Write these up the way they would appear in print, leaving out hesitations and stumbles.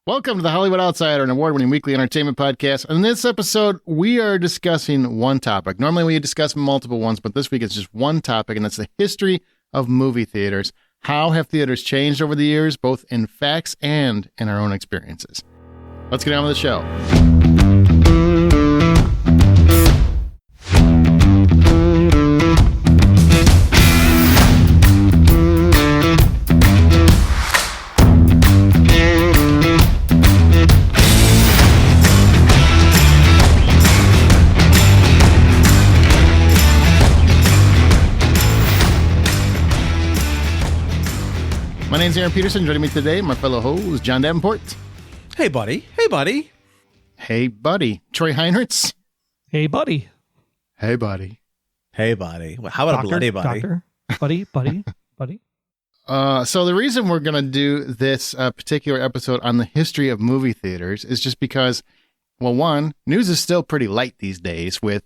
Welcome to the Hollywood Outsider, an award-winning weekly entertainment podcast. In this episode, we are discussing one topic. Normally, we discuss multiple ones, but this week it's just one topic, and it's the history of movie theaters. How have theaters changed over the years, both in facts and in our own experiences? Let's get on with the show. My name's Aaron Peterson. Joining me today, my fellow host, John Davenport. Hey, buddy. Hey, buddy. Hey, buddy. Troy Heinrichs. Hey, buddy. Hey, buddy. Hey, buddy. Well, how about a bloody buddy? Doctor, buddy. So the reason we're going to do this particular episode on the history of movie theaters is just because, well, one, news is still pretty light these days with,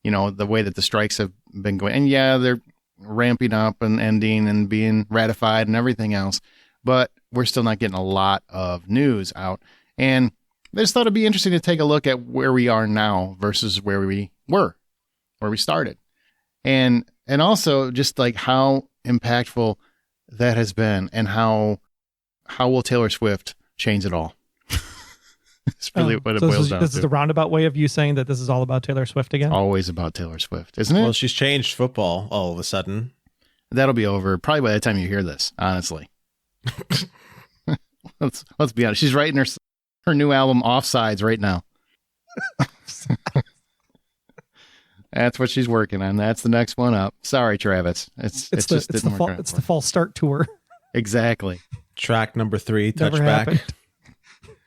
you know, the way that the strikes have been going. And yeah, they're ramping up and ending and being ratified and everything else, but we're still not getting a lot of news out. And I just thought it'd be interesting to take a look at where we are now versus where we were, where we started. And also just like how impactful that has been and how will Taylor Swift change it all? It's really what it boils down to. This is the roundabout way of you saying that this is all about Taylor Swift again? Always about Taylor Swift, isn't it? Well, she's changed football all of a sudden. That'll be over probably by the time you hear this, honestly. Let's be honest. She's writing her new album Offsides right now. That's what she's working on. That's the next one up. Sorry, Travis. It's the false start tour. Exactly. Track number 3, Never touchback. happened.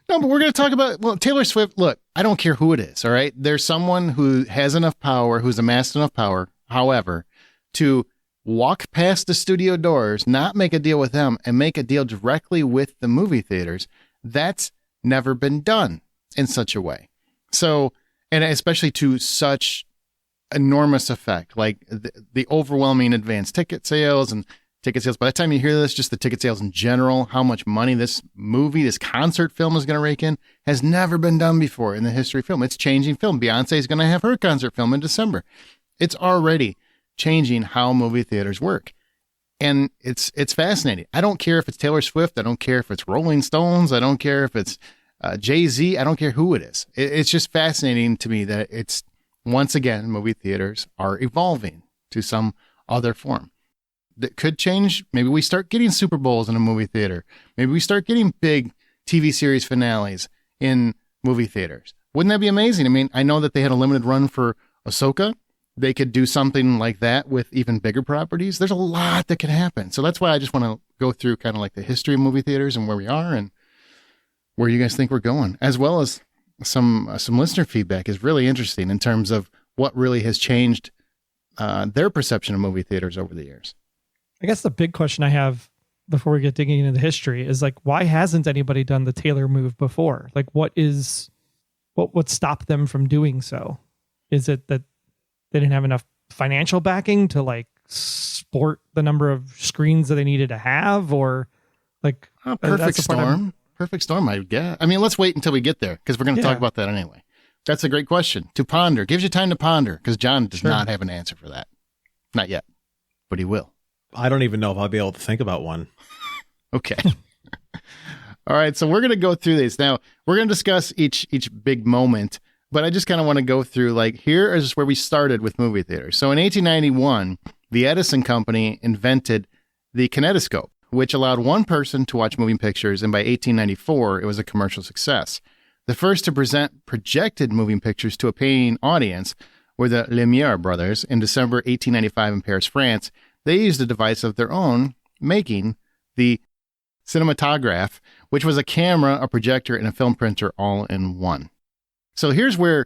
No, but we're going to talk about, well, Taylor Swift. Look, I don't care who it is, all right? There's someone who has enough power, who's amassed enough power, however, to walk past the studio doors, not make a deal with them, and make a deal directly with the movie theaters. That's never been done in such a way. So, and especially to such enormous effect, like the overwhelming advanced ticket sales and ticket sales. By the time you hear this, just the ticket sales in general, how much money this concert film is going to rake in has never been done before in the history of film. It's changing film. Beyonce is going to have her concert film in December. It's already changing how movie theaters work. And it's fascinating. I don't care if it's Taylor Swift. I don't care if it's Rolling Stones. I don't care if it's Jay-Z. I don't care who it is. It's just fascinating to me that it's, once again, movie theaters are evolving to some other form. That could change. Maybe we start getting Super Bowls in a movie theater. Maybe we start getting big TV series finales in movie theaters. Wouldn't that be amazing? I mean, I know that they had a limited run for Ahsoka. They could do something like that with even bigger properties. There's a lot that could happen. So that's why I just want to go through kind of like the history of movie theaters and where we are and where you guys think we're going, as well as some listener feedback is really interesting in terms of what really has changed their perception of movie theaters over the years. I guess the big question I have before we get digging into the history is like, why hasn't anybody done the Taylor move before? Like, what stopped them from doing so? Is it that they didn't have enough financial backing to like sport the number of screens that they needed to have, or like perfect storm? I guess. I mean, let's wait until we get there because we're going to talk about that anyway. That's a great question to ponder. Gives you time to ponder because John does not have an answer for that. Not yet, but he will. I don't even know if I'll be able to think about one. Okay. All right. So we're going to go through these. Now, we're going to discuss each big moment, but I just kind of want to go through, like, here is where we started with movie theaters. So in 1891, the Edison Company invented the kinetoscope, which allowed one person to watch moving pictures, and by 1894, it was a commercial success. The first to present projected moving pictures to a paying audience were the Lumiere brothers in December 1895 in Paris, France. They used a device of their own, making the cinematograph, which was a camera, a projector, and a film printer all in one. So here's where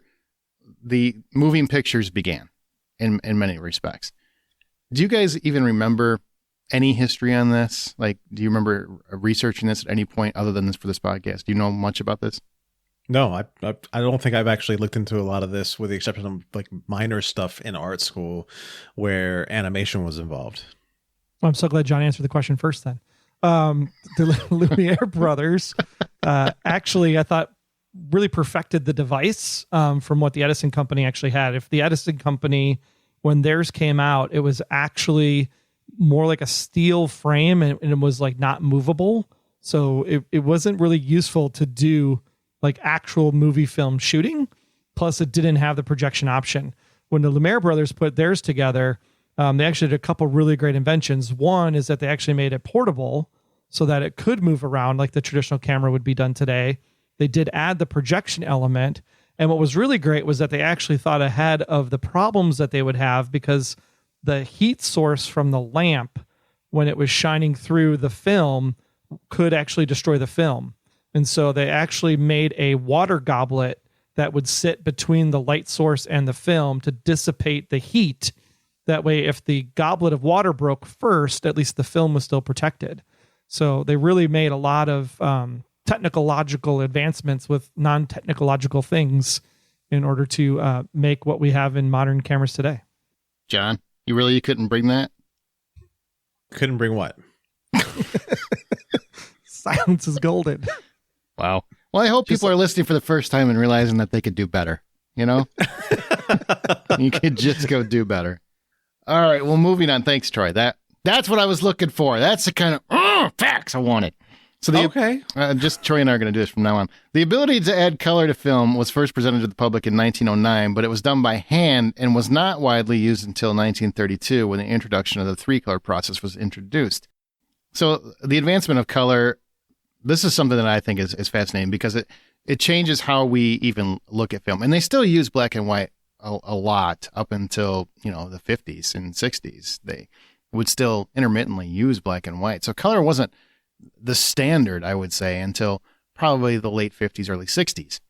the moving pictures began in many respects. Do you guys even remember any history on this? Like, do you remember researching this at any point other than this for this podcast? Do you know much about this? No, I don't think I've actually looked into a lot of this, with the exception of like minor stuff in art school where animation was involved. Well, I'm so glad John answered the question first then. the Lumiere brothers actually, I thought, really perfected the device from what the Edison company actually had. If the Edison company, when theirs came out, it was actually more like a steel frame and it was like not movable. So it wasn't really useful to do like actual movie film shooting. Plus it didn't have the projection option. When the Lumiere brothers put theirs together, they actually did a couple really great inventions. One is that they actually made it portable so that it could move around like the traditional camera would be done today. They did add the projection element. And what was really great was that they actually thought ahead of the problems that they would have, because the heat source from the lamp, when it was shining through the film, could actually destroy the film. And so they actually made a water goblet that would sit between the light source and the film to dissipate the heat. That way, if the goblet of water broke first, at least the film was still protected. So they really made a lot of technological advancements with non-technological things in order to make what we have in modern cameras today. John, you couldn't bring that? Couldn't bring what? Silence is golden. Wow. Well, I hope people are listening for the first time and realizing that they could do better. You know? You could just go do better. All right. Well, moving on. Thanks, Troy. That's what I was looking for. That's the kind of facts I wanted. So Okay. Just Troy and I are going to do this from now on. The ability to add color to film was first presented to the public in 1909, but it was done by hand and was not widely used until 1932 when the introduction of the 3-color process was introduced. So the advancement of color, this is something that I think is fascinating because it changes how we even look at film. And they still use black and white a lot up until, the 50s and 60s. They would still intermittently use black and white. So color wasn't the standard, I would say, until probably the late 50s, early 60s,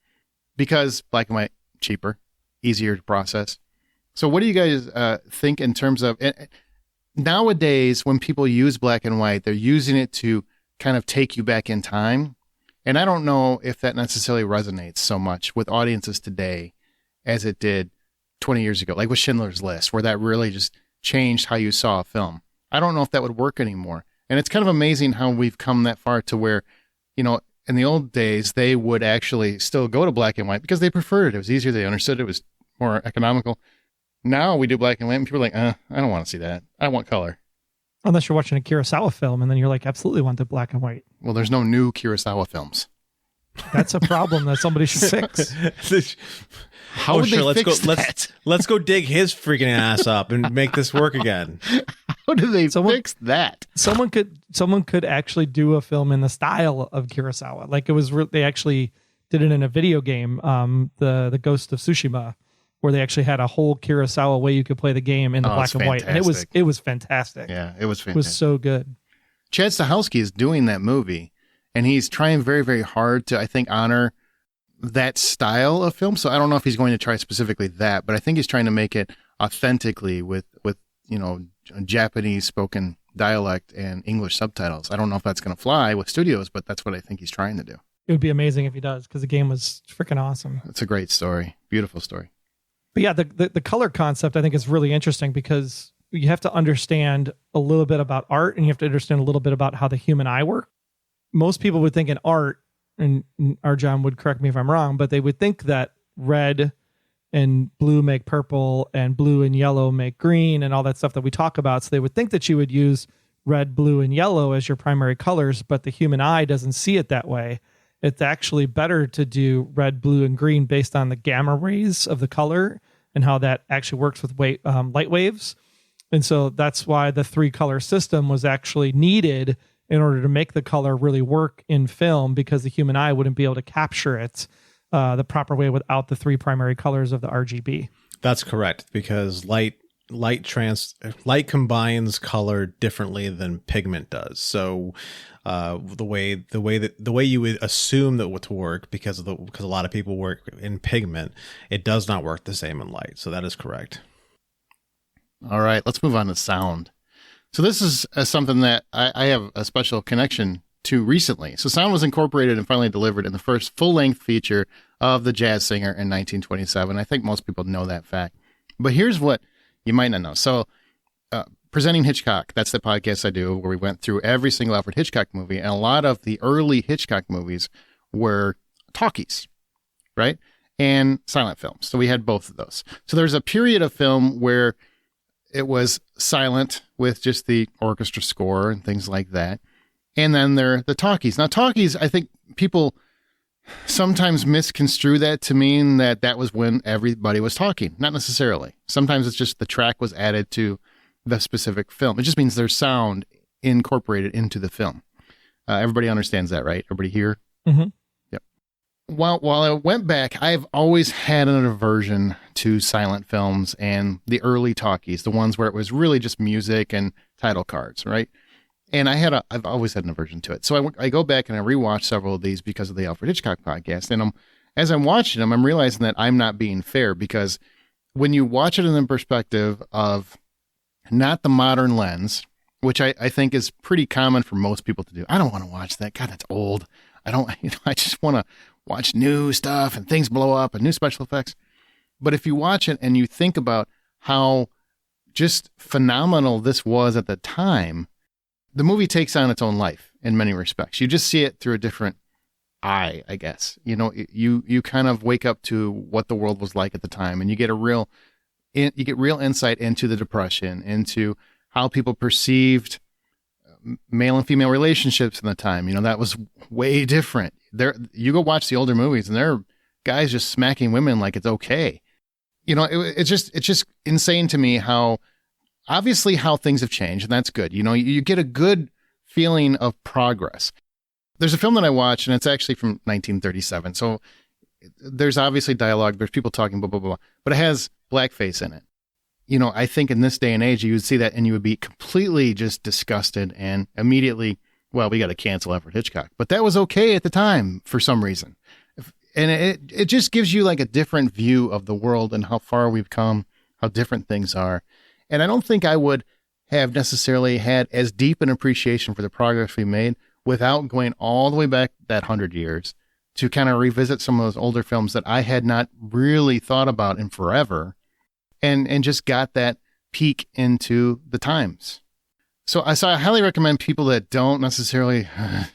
because black and white, cheaper, easier to process. So what do you guys think in terms of nowadays when people use black and white, they're using it to kind of take you back in time. And I don't know if that necessarily resonates so much with audiences today as it did 20 years ago, like with Schindler's List, where that really just changed how you saw a film. I don't know if that would work anymore. And it's kind of amazing how we've come that far to where, in the old days, they would actually still go to black and white because they preferred it. It was easier. They understood it was more economical. Now we do black and white and people are like, I don't want to see that. I want color. Unless you're watching a Kurosawa film and then you're like, absolutely want the black and white. Well, there's no new Kurosawa films. That's a problem that somebody should fix. How would they fix that? Let's go dig his freaking ass up and make this work again. How do they fix that? Someone could actually do a film in the style of Kurosawa. Like it was, they actually did it in a video game, the Ghost of Tsushima, where they actually had a whole Kurosawa way you could play the game in the black and white, and it was fantastic. Yeah, it was fantastic. It was so good. Chad Stahelski is doing that movie, and he's trying very, very hard to, I think, honor that style of film. So I don't know if he's going to try specifically that, but I think he's trying to make it authentically with Japanese spoken dialect and English subtitles. I don't know if that's going to fly with studios, but that's what I think he's trying to do. It would be amazing if he does, because the game was freaking awesome. It's a great story. Beautiful story. But yeah, the color concept I think is really interesting because you have to understand a little bit about art and you have to understand a little bit about how the human eye works. Most people would think in art, and our John would correct me if I'm wrong, but they would think that red and blue make purple and blue and yellow make green and all that stuff that we talk about. So they would think that you would use red, blue, and yellow as your primary colors, but the human eye doesn't see it that way. It's actually better to do red, blue, and green based on the gamma rays of the color and how that actually works with light waves. And so that's why the 3-color system was actually needed in order to make the color really work in film, because the human eye wouldn't be able to capture it the proper way without the 3 primary colors of the RGB. That's correct, because light combines color differently than pigment does. So the way you would assume that would work, because a lot of people work in pigment, it does not work the same in light. So that is correct. All right, let's move on to sound. So this is something that I have a special connection to recently. So sound was incorporated and finally delivered in the first full-length feature of The Jazz Singer in 1927. I think most people know that fact. But here's what you might not know. So Presenting Hitchcock. That's the podcast I do where we went through every single Alfred Hitchcock movie. And a lot of the early Hitchcock movies were talkies, right? And silent films. So we had both of those. So there's a period of film where it was silent with just the orchestra score and things like that. And then there are the talkies. Now, talkies, I think people sometimes misconstrue that to mean that that was when everybody was talking. Not necessarily. Sometimes it's just the track was added to the specific film. It just means there's sound incorporated into the film. Everybody understands that, right? Everybody here? Mm-hmm. Yep. While I went back, I've always had an aversion to silent films and the early talkies, the ones where it was really just music and title cards, right? And I've always had an aversion to it. So I go back and I rewatch several of these because of the Alfred Hitchcock podcast. And as I'm watching them, I'm realizing that I'm not being fair, because when you watch it in the perspective of not the modern lens, which I think is pretty common for most people to do. I don't want to watch that. God, that's old. I just want to watch new stuff and things blow up and new special effects. But if you watch it and you think about how just phenomenal this was at the time, the movie takes on its own life in many respects. You just see it through a different eye, I guess. You know, you kind of wake up to what the world was like at the time, and you get real insight into the Depression, into how people perceived male and female relationships in the time. You know, that was way different. You go watch the older movies, and there are guys just smacking women like it's okay. You know, it's just insane to me how obviously how things have changed, and that's good. You know, you get a good feeling of progress. There's a film that I watched, and it's actually from 1937. So there's obviously dialogue. There's people talking, blah, blah, blah, but it has blackface in it. You know, I think in this day and age, you would see that and you would be completely just disgusted and immediately, well, we got to cancel Alfred Hitchcock. But that was okay at the time for some reason. And it just gives you like a different view of the world and how far we've come, how different things are. And I don't think I would have necessarily had as deep an appreciation for the progress we made without going all the way back that 100 years to kind of revisit some of those older films that I had not really thought about in forever, and just got that peek into the times. So I highly recommend people that don't necessarily,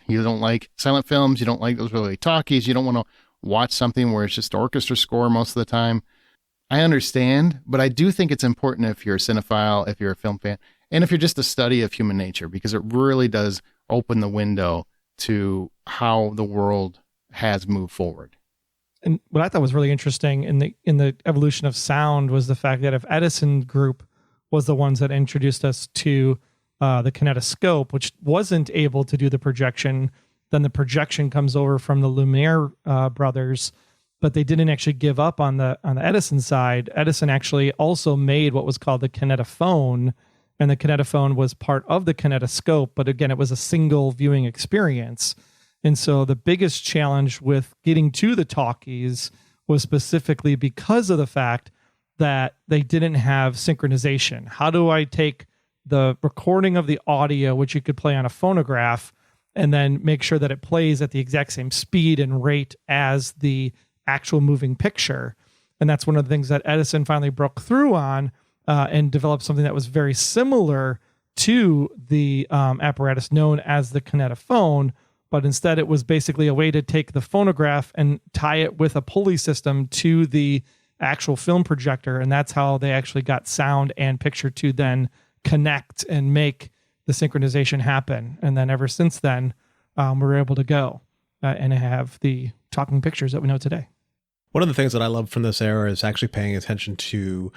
you don't like silent films, you don't like those really talkies, you don't want to watch something where it's just orchestra score most of the time. I understand, but I do think it's important if you're a cinephile, if you're a film fan, and if you're just a study of human nature, because it really does open the window to how the world has moved forward. And what I thought was really interesting in the evolution of sound was the fact that if Edison Group was the ones that introduced us to the kinetoscope, which wasn't able to do the projection, then the projection comes over from the Lumiere brothers, but they didn't actually give up on the Edison side. Edison actually also made what was called the kinetophone, and the kinetophone was part of the kinetoscope, but again, it was a single viewing experience. And so the biggest challenge with getting to the talkies was specifically because of the fact that they didn't have synchronization. How do I take the recording of the audio, which you could play on a phonograph, and then make sure that it plays at the exact same speed and rate as the actual moving picture? And that's one of the things that Edison finally broke through on and developed something that was very similar to the apparatus known as the kinetophone, but instead it was basically a way to take the phonograph and tie it with a pulley system to the actual film projector. And that's how they actually got sound and picture to then connect and make the synchronization happen. And then ever since then, we were able to go and have the talking pictures that we know today. One of the things that I love from this era is actually paying attention to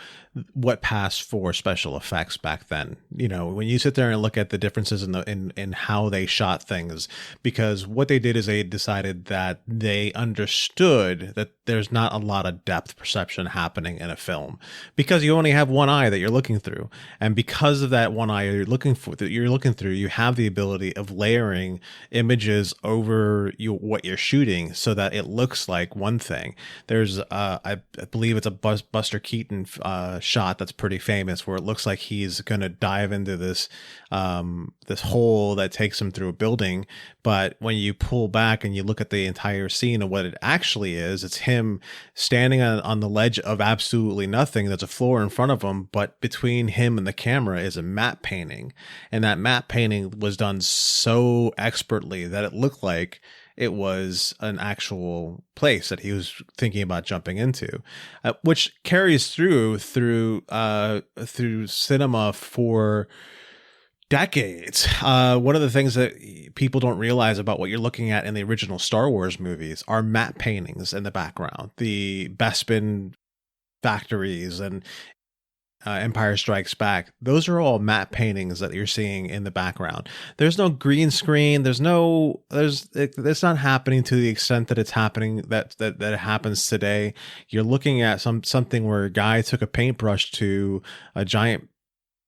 what passed for special effects back then. You know, when you sit there and look at the differences in how they shot things, because what they did is they decided that they understood that there's not a lot of depth perception happening in a film because you only have one eye that you're looking through. And because of that one eye you're looking through, you have the ability of layering images over what you're shooting so that it looks like one thing. There's I believe it's a Buster Keaton shot that's pretty famous, where it looks like he's gonna dive into this this hole that takes him through a building, but when you pull back and you look at the entire scene of what it actually is, it's him standing on the ledge of absolutely nothing. There's a floor in front of him, but between him and the camera is a matte painting, and that matte painting was done so expertly that it looked like it was an actual place that he was thinking about jumping into, which carries through cinema for decades. One of the things that people don't realize about what you're looking at in the original Star Wars movies are matte paintings in the background, the Bespin factories and Empire Strikes Back. Those are all matte paintings that you're seeing in the background. There's no green screen. It's not happening to the extent that it's happening, that it happens today. You're looking at something where a guy took a paintbrush to a giant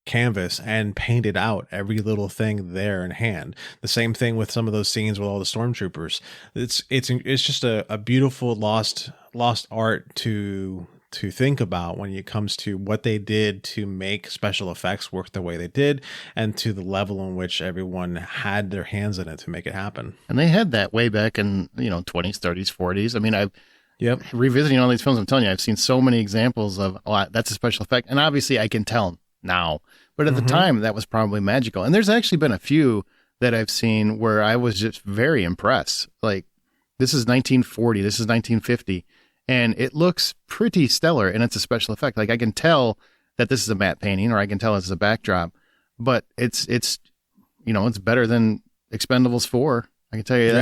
canvas and painted out every little thing there in hand. The same thing with some of those scenes with all the stormtroopers. It's just a beautiful lost art to think about when it comes to what they did to make special effects work the way they did, and to the level in which everyone had their hands in it to make it happen. And they had that way back in 20s, 30s, 40s. I mean, revisiting all these films, I'm telling you, I've seen so many examples of that's a special effect, and obviously I can tell now, but at the time that was probably magical. And there's actually been a few that I've seen where I was just very impressed. Like, this is 1940, this is 1950. And it looks pretty stellar, and it's a special effect. Like, I can tell that this is a matte painting, or I can tell it's a backdrop, but it's better than Expendables 4. I can tell you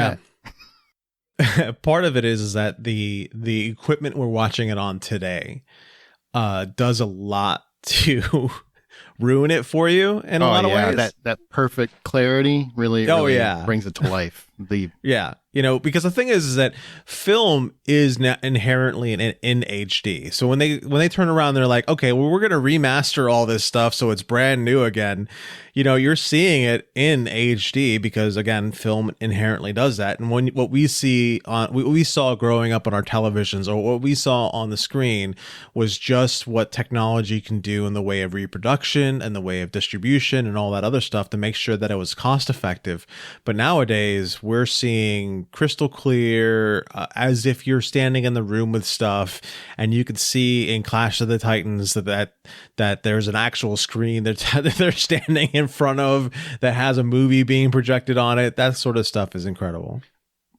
that. Part of it is that the equipment we're watching it on today does a lot to ruin it for you in a lot of ways. That perfect clarity really brings it to life. Because the thing is that film is inherently in HD. So when they turn around, they're like, okay, well, we're going to remaster all this stuff so it's brand new again. You're seeing it in HD because, again, film inherently does that. And what we saw growing up on our televisions, or what we saw on the screen, was just what technology can do in the way of reproduction and the way of distribution and all that other stuff to make sure that it was cost effective. But nowadays, we're seeing crystal clear, as if you're standing in the room with stuff, and you can see in Clash of the Titans that there's an actual screen that they're standing in front of that has a movie being projected on it. That sort of stuff is incredible.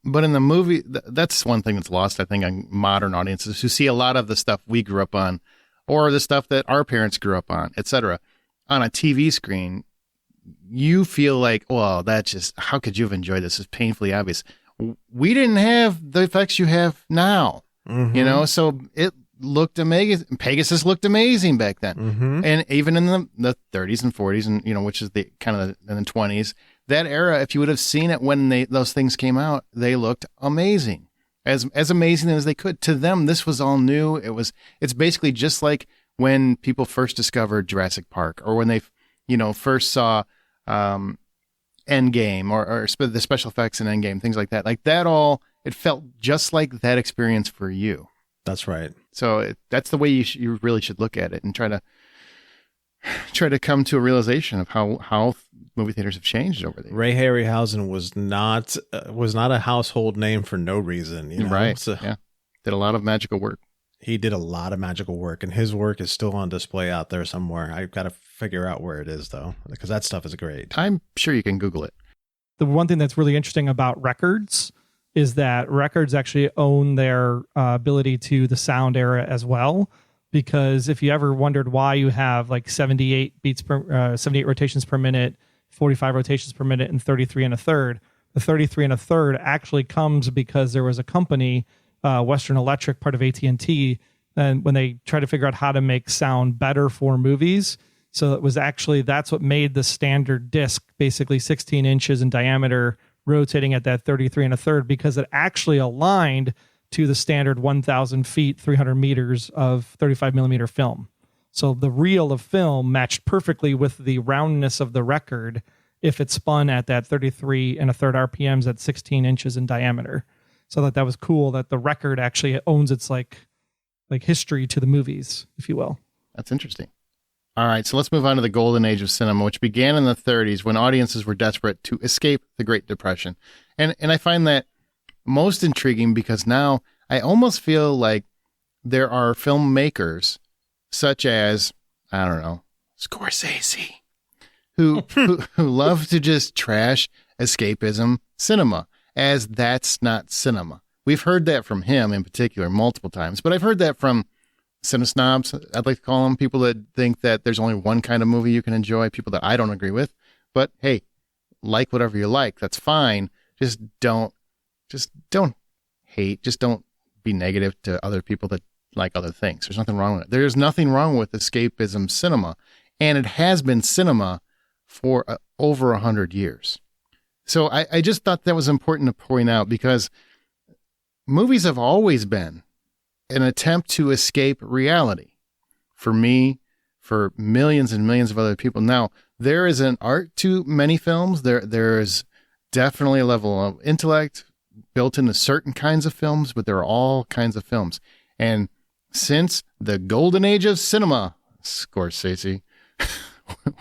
But in the movie, that's one thing that's lost, I think, on modern audiences, who see a lot of the stuff we grew up on, or the stuff that our parents grew up on, etc. On a TV screen, you feel like, well, that's just, how could you have enjoyed this? It's painfully obvious. We didn't have the effects you have now, so it looked amazing. Pegasus looked amazing back then. And even in the 30s and 40s, and, which is the kind of in the 20s, that era, if you would have seen it when those things came out, they looked amazing, as amazing as they could. To them, this was all new. It's basically just like when people first discovered Jurassic Park, or when they, first saw, Endgame, or the special effects in Endgame, things like that. Like that all, it felt just like that experience for you. That's right. So that's the way you really should look at it, and try to come to a realization of how movie theaters have changed over the years. Ray Harryhausen was not a household name for no reason. Right. So, yeah. Did a lot of magical work. He did a lot of magical work, and his work is still on display out there somewhere. I've got to figure out where it is, though, because that stuff is great. I'm sure you can Google it. The one thing that's really interesting about records is that records actually own their ability to the sound era as well. Because if you ever wondered why you have like 78 rotations per minute, 45 rotations per minute, and 33 and a third, the 33 and a third actually comes because there was a company, Western Electric, part of AT&T, and when they tried to figure out how to make sound better for movies. So that's what made the standard disc basically 16 inches in diameter, rotating at that 33 and a third, because it actually aligned to the standard 1,000 feet, 300 meters of 35 millimeter film. So the reel of film matched perfectly with the roundness of the record if it spun at that 33 and a third RPMs at 16 inches in diameter. So that was cool that the record actually owns its like history to the movies, if you will. That's interesting. All right, so let's move on to the golden age of cinema, which began in the 30s when audiences were desperate to escape the Great Depression. And I find that most intriguing because now I almost feel like there are filmmakers such as, I don't know, Scorsese, who love to just trash escapism cinema, as that's not cinema. We've heard that from him in particular multiple times, but I've heard that from cinesnobs, I'd like to call them, people that think that there's only one kind of movie you can enjoy, people that I don't agree with. But hey, like whatever you like, that's fine. Just don't hate. Just don't be negative to other people that like other things. There's nothing wrong with it. There's nothing wrong with escapism cinema, and it has been cinema for over 100 years. So I just thought that was important to point out because movies have always been an attempt to escape reality. For me, for millions and millions of other people. Now, there is an art to many films. There is definitely a level of intellect built into certain kinds of films, but there are all kinds of films. And since the golden age of cinema, Scorsese,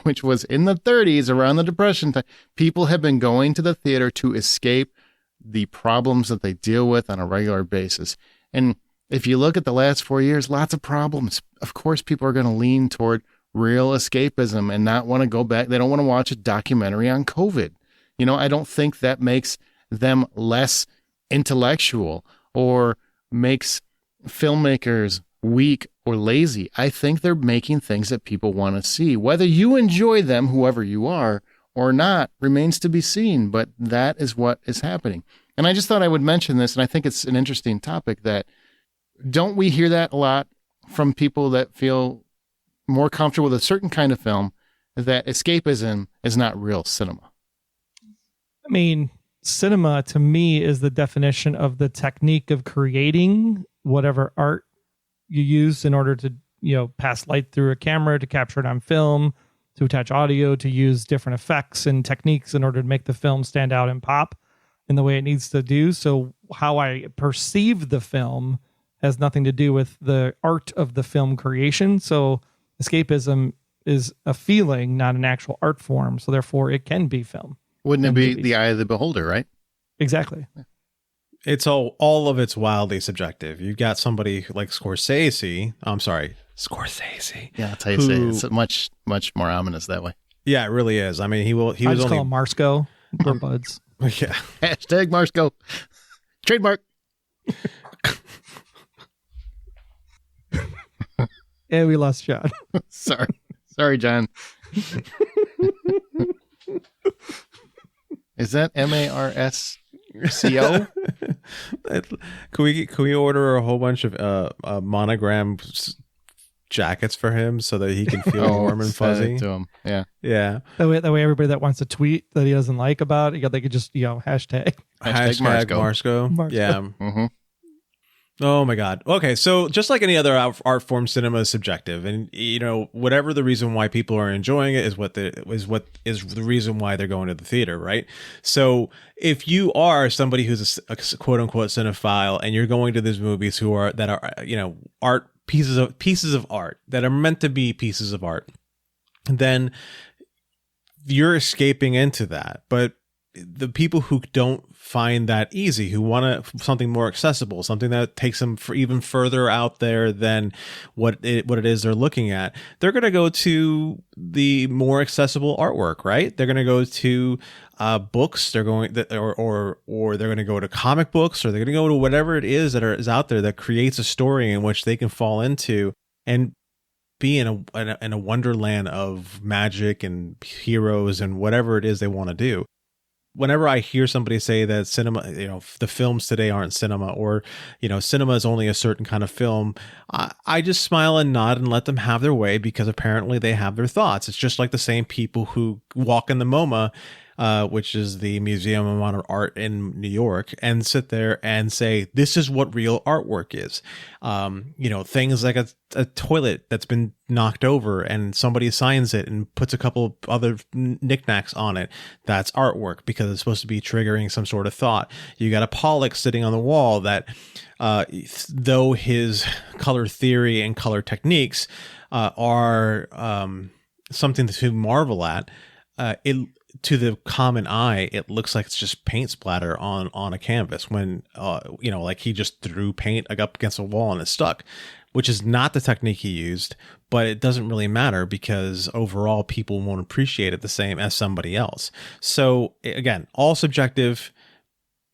which was in the 30s around the Depression time, people have been going to the theater to escape the problems that they deal with on a regular basis. And if you look at the last 4 years, lots of problems. Of course, people are going to lean toward real escapism and not want to go back. They don't want to watch a documentary on COVID. You know, I don't think that makes them less intellectual or makes filmmakers weak or lazy. I think they're making things that people want to see. Whether you enjoy them, whoever you are, or not, remains to be seen. But that is what is happening. And I just thought I would mention this, and I think it's an interesting topic that don't we hear that a lot from people that feel more comfortable with a certain kind of film, that escapism is not real cinema? I mean, cinema to me is the definition of the technique of creating whatever art you use in order to, pass light through a camera, to capture it on film, to attach audio, to use different effects and techniques in order to make the film stand out and pop in the way it needs to do. So how I perceive the film has nothing to do with the art of the film creation. So escapism is a feeling, not an actual art form. So therefore it can be film. Wouldn't it be movies. the eye of the beholder, right? Exactly. It's all of it's wildly subjective. You've got somebody like Scorsese. Yeah, that's how you say it. It's much, much more ominous that way. Yeah, it really is. I mean, he was just only call him Marsco. We're buds. Yeah. Hashtag Marsco. Trademark. And we lost John. Sorry, John. Is that Marsco? Can we order a whole bunch of monogram jackets for him so that he can feel warm and send it fuzzy? to him. Yeah. Yeah. That way everybody that wants to tweet that he doesn't like about it, they could just, hashtag. Hashtag Marsco. Marsco. Yeah. Mm-hmm. Oh my God. Okay, so just like any other art form, cinema is subjective, and whatever the reason why people are enjoying it is what the reason why they're going to the theater, right? So if you are somebody who's a quote unquote cinephile and you're going to these movies that are art pieces of art that are meant to be pieces of art, then you're escaping into that. But the people who don't find that easy, who want something more accessible, something that takes them for even further out there than what it is they're looking at, they're going to go to the more accessible artwork, right? They're going to go to books. They're going or they're going to go to comic books, or they're going to go to whatever it is that is out there that creates a story in which they can fall into and be in a wonderland of magic and heroes and whatever it is they want to do. Whenever I hear somebody say that cinema, the films today aren't cinema, or, cinema is only a certain kind of film, I just smile and nod and let them have their way, because apparently they have their thoughts. It's just like the same people who walk in the MoMA which is the Museum of Modern Art in New York, and sit there and say, this is what real artwork is. Things like a toilet that's been knocked over and somebody signs it and puts a couple other knickknacks on it. That's artwork because it's supposed to be triggering some sort of thought. You got a Pollock sitting on the wall that, though his color theory and color techniques are something to marvel at, to the common eye, it looks like it's just paint splatter on a canvas when, like he just threw paint up against a wall and it stuck, which is not the technique he used, but it doesn't really matter because overall people won't appreciate it the same as somebody else. So again, all subjective,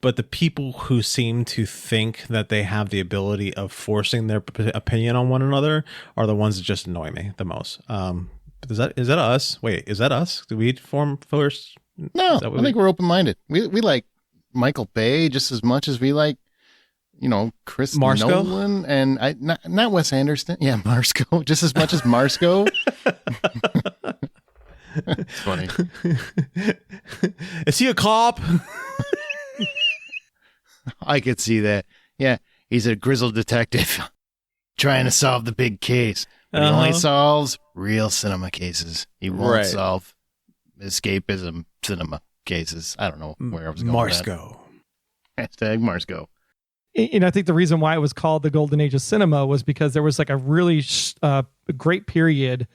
but the people who seem to think that they have the ability of forcing their opinion on one another are the ones that just annoy me the most. Is that us? Wait, is that us? Did we form first? No, I think we're open-minded. We like Michael Bay just as much as we like, Chris Marsco? Nolan and not Wes Anderson. Yeah, Marsco, just as much as Marsco. It's funny. Is he a cop? I could see that. Yeah, he's a grizzled detective trying to solve the big case. But he only solves real cinema cases. He won't solve escapism cinema cases. I don't know where I was going with Marsco. that. Hashtag Marsco. I think the reason why it was called the Golden Age of Cinema was because there was like a really great period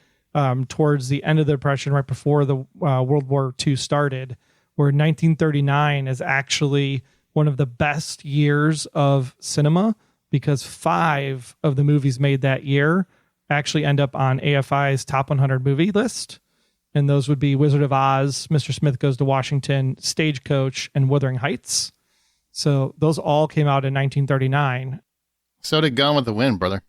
towards the end of the Depression, right before the World War II started, where 1939 is actually one of the best years of cinema because 5 of the movies made that year actually end up on AFI's top 100 movie list. And those would be Wizard of Oz, Mr. Smith Goes to Washington, Stagecoach, and Wuthering Heights. So those all came out in 1939. So did Gone with the Wind, brother.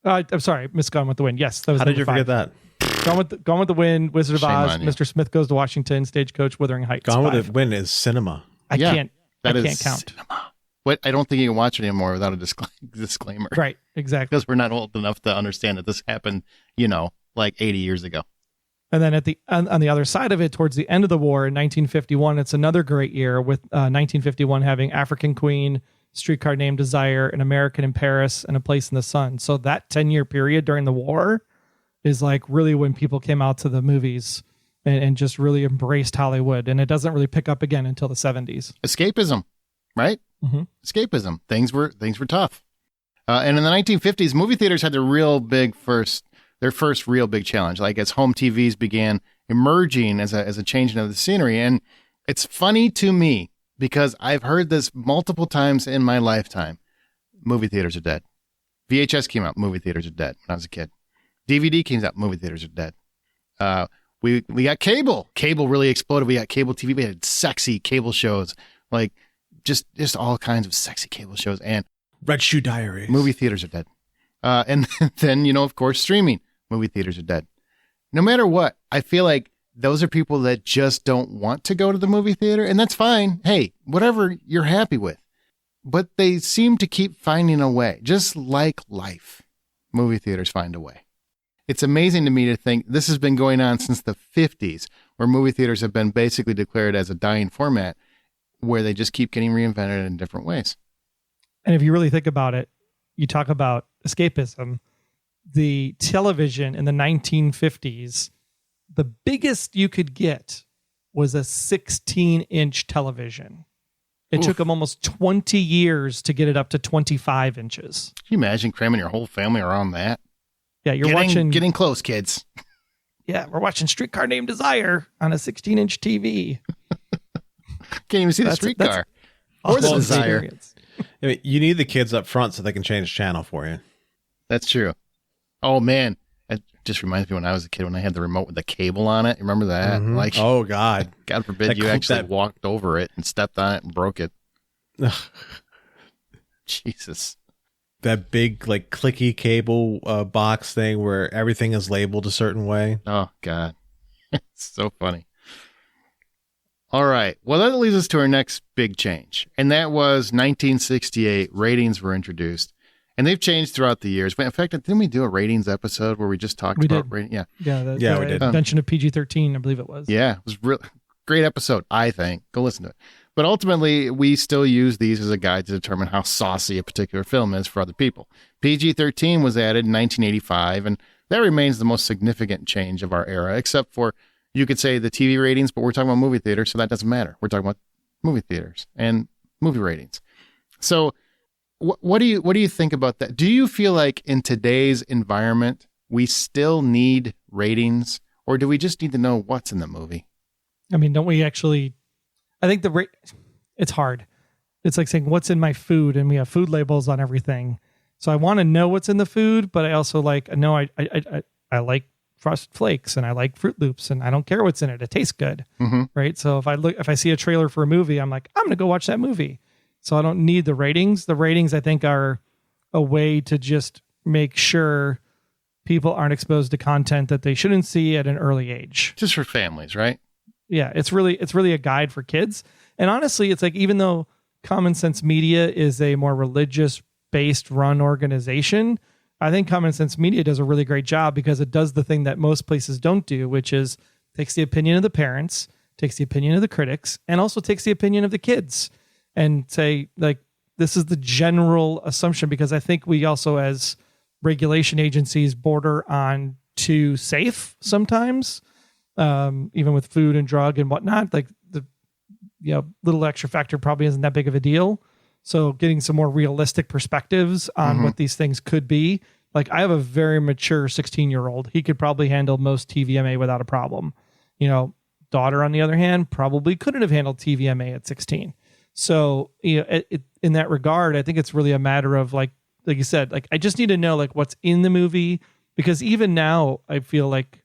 I'm sorry, Miss Gone with the Wind. Yes, that was How did you 5. forget that? Gone with the Wind, Wizard of Shame Oz, on you. Mr. Smith Goes to Washington, Stagecoach, Wuthering Heights. Gone 5. with the Wind is cinema. I can't is count. Cinema. But I don't think you can watch it anymore without a disclaimer. Right, exactly. Because we're not old enough to understand that this happened, like 80 years ago. And then on the other side of it, towards the end of the war in 1951, it's another great year with 1951 having African Queen, Streetcar Named Desire, An American in Paris, and A Place in the Sun. So that 10-year period during the war is like really when people came out to the movies and just really embraced Hollywood. And it doesn't really pick up again until the 70s. Escapism, right? Mm-hmm. Escapism. Things were tough. And in the 1950s, movie theaters had their first real big challenge, like as home TVs began emerging as a changing of the scenery. And it's funny to me because I've heard this multiple times in my lifetime. Movie theaters are dead. VHS came out, movie theaters are dead when I was a kid. DVD came out, movie theaters are dead. We got cable. Cable really exploded. We got cable TV. We had sexy cable shows, like just all kinds of sexy cable shows. And Red Shoe Diaries. movie theaters are dead. And then, of course, streaming. Movie theaters are dead. No matter what, I feel like those are people that just don't want to go to the movie theater, and that's fine. Hey, whatever you're happy with. But they seem to keep finding a way, just like life. Movie theaters find a way. It's amazing to me to think this has been going on since the 50s, where movie theaters have been basically declared as a dying format, where they just keep getting reinvented in different ways. And if you really think about it, you talk about escapism. The television in the 1950s, the biggest you could get was a 16-inch television. It took them almost 20 years to get it up to 25 inches. Can you imagine cramming your whole family around that? Yeah, Getting close, kids. Yeah, we're watching Streetcar Named Desire on a 16-inch TV. Can't even see the streetcar or the Desire. Experience. I mean, you need the kids up front so they can change channel for you. That's true. Oh man, it just reminds me when I was a kid when I had the remote with the cable on it. Remember that? Mhm. Like, Oh God. God forbid that you cl- actually that- walked over it and stepped on it and broke it. Jesus. That big like clicky cable box thing where everything is labeled a certain way. Oh God, it's so funny. All right. Well, that leads us to our next big change, and that was 1968. Ratings were introduced, and they've changed throughout the years. In fact, didn't we do a ratings episode where we just talked about did. rating? Yeah. Yeah, Yeah, we did. Invention of PG-13, I believe it was. Yeah, it was real Great episode, I think. Go listen to it. But ultimately, we still use these as a guide to determine how saucy a particular film is for other people. PG-13 was added in 1985, and that remains the most significant change of our era, except for, you could say, the TV ratings, but we're talking about movie theaters, so that doesn't matter. We're talking about movie theaters and movie ratings. So what do you think about that? Do you feel like in today's environment, we still need ratings, or do we just need to know what's in the movie? I mean, don't we actually... I think it's hard. It's like saying what's in my food, and we have food labels on everything. So I want to know what's in the food, but I also know I like Frosted Flakes and I like Fruit Loops, and I don't care what's in it. It tastes good, right? So if I see a trailer for a movie, I'm like, I'm going to go watch that movie. So I don't need the ratings. The ratings, I think, are a way to just make sure people aren't exposed to content that they shouldn't see at an early age. Just for families, right? Yeah, it's really a guide for kids. And honestly, it's like, even though Common Sense Media is a more religious-based run organization, I think Common Sense Media does a really great job, because it does the thing that most places don't do, which is takes the opinion of the parents, takes the opinion of the critics, and also takes the opinion of the kids, and say, like, this is the general assumption, because I think we also, as regulation agencies, border on too safe sometimes. Even with food and drug and whatnot, like the little extra factor probably isn't that big of a deal. So getting some more realistic perspectives on what these things could be. Like, I have a very mature 16-year-old. He could probably handle most TVMA without a problem. Daughter, on the other hand, probably couldn't have handled TVMA at 16. So, in that regard, I think it's really a matter of like you said, like, I just need to know like what's in the movie, because even now I feel like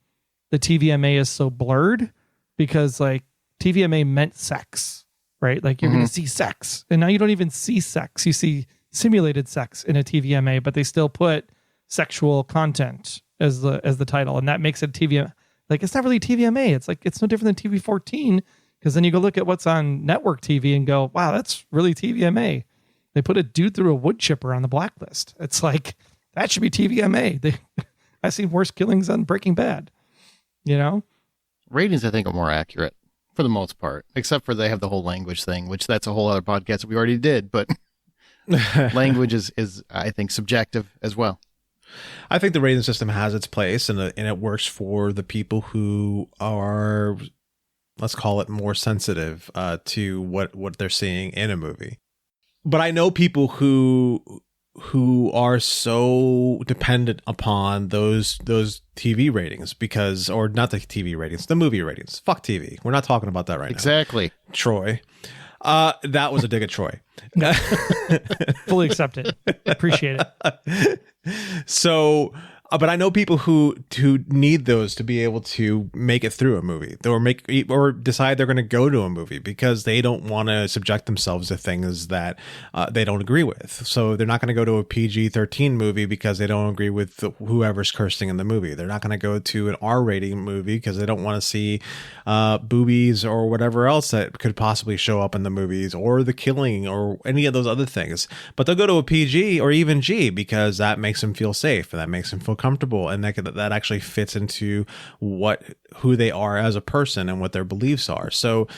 the TVMA is so blurred, because like TVMA meant sex, right? Like, you're going to see sex, and now you don't even see sex. You see simulated sex in a TVMA, but they still put sexual content as the title. And that makes it TVMA. Like, it's not really TVMA. It's like, it's no different than TV-14, because then you go look at what's on network TV and go, wow, that's really TVMA. They put a dude through a wood chipper on the blacklist. It's like, that should be TVMA. I've seen worse killings on Breaking Bad. Ratings, I think, are more accurate for the most part, except for they have the whole language thing, which that's a whole other podcast that we already did. But language is, I think, subjective as well. I think the rating system has its place, and it works for the people who are, let's call it, more sensitive to what they're seeing in a movie. But I know people who are so dependent upon those TV ratings, or not the TV ratings, the movie ratings. Fuck TV. We're not talking about that right now. Exactly. Troy. That was a dig at Troy. Fully accepted. Appreciate it. So, but I know people who need those to be able to make it through a movie, or decide they're going to go to a movie because they don't want to subject themselves to things that they don't agree with. So they're not going to go to a PG-13 movie because they don't agree with whoever's cursing in the movie. They're not going to go to an R-rating movie because they don't want to see boobies or whatever else that could possibly show up in the movies, or the killing, or any of those other things. But they'll go to a PG or even G because that makes them feel safe, and that makes them feel comfortable, and that actually fits into who they are as a person and what their beliefs are. So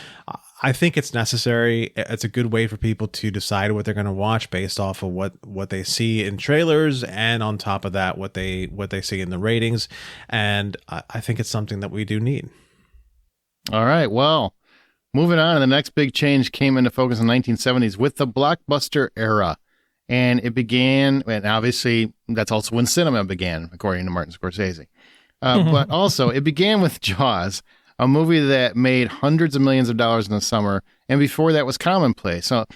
I think it's necessary. It's a good way for people to decide what they're going to watch based off of what they see in trailers, and on top of that, what they see in the ratings. And I think it's something that we do need. All right. Well, moving on, the next big change came into focus in the 1970s with the blockbuster era. And it began, and obviously that's also when cinema began, according to Martin Scorsese. But also, it began with Jaws, a movie that made hundreds of millions of dollars in the summer, and before that was commonplace. So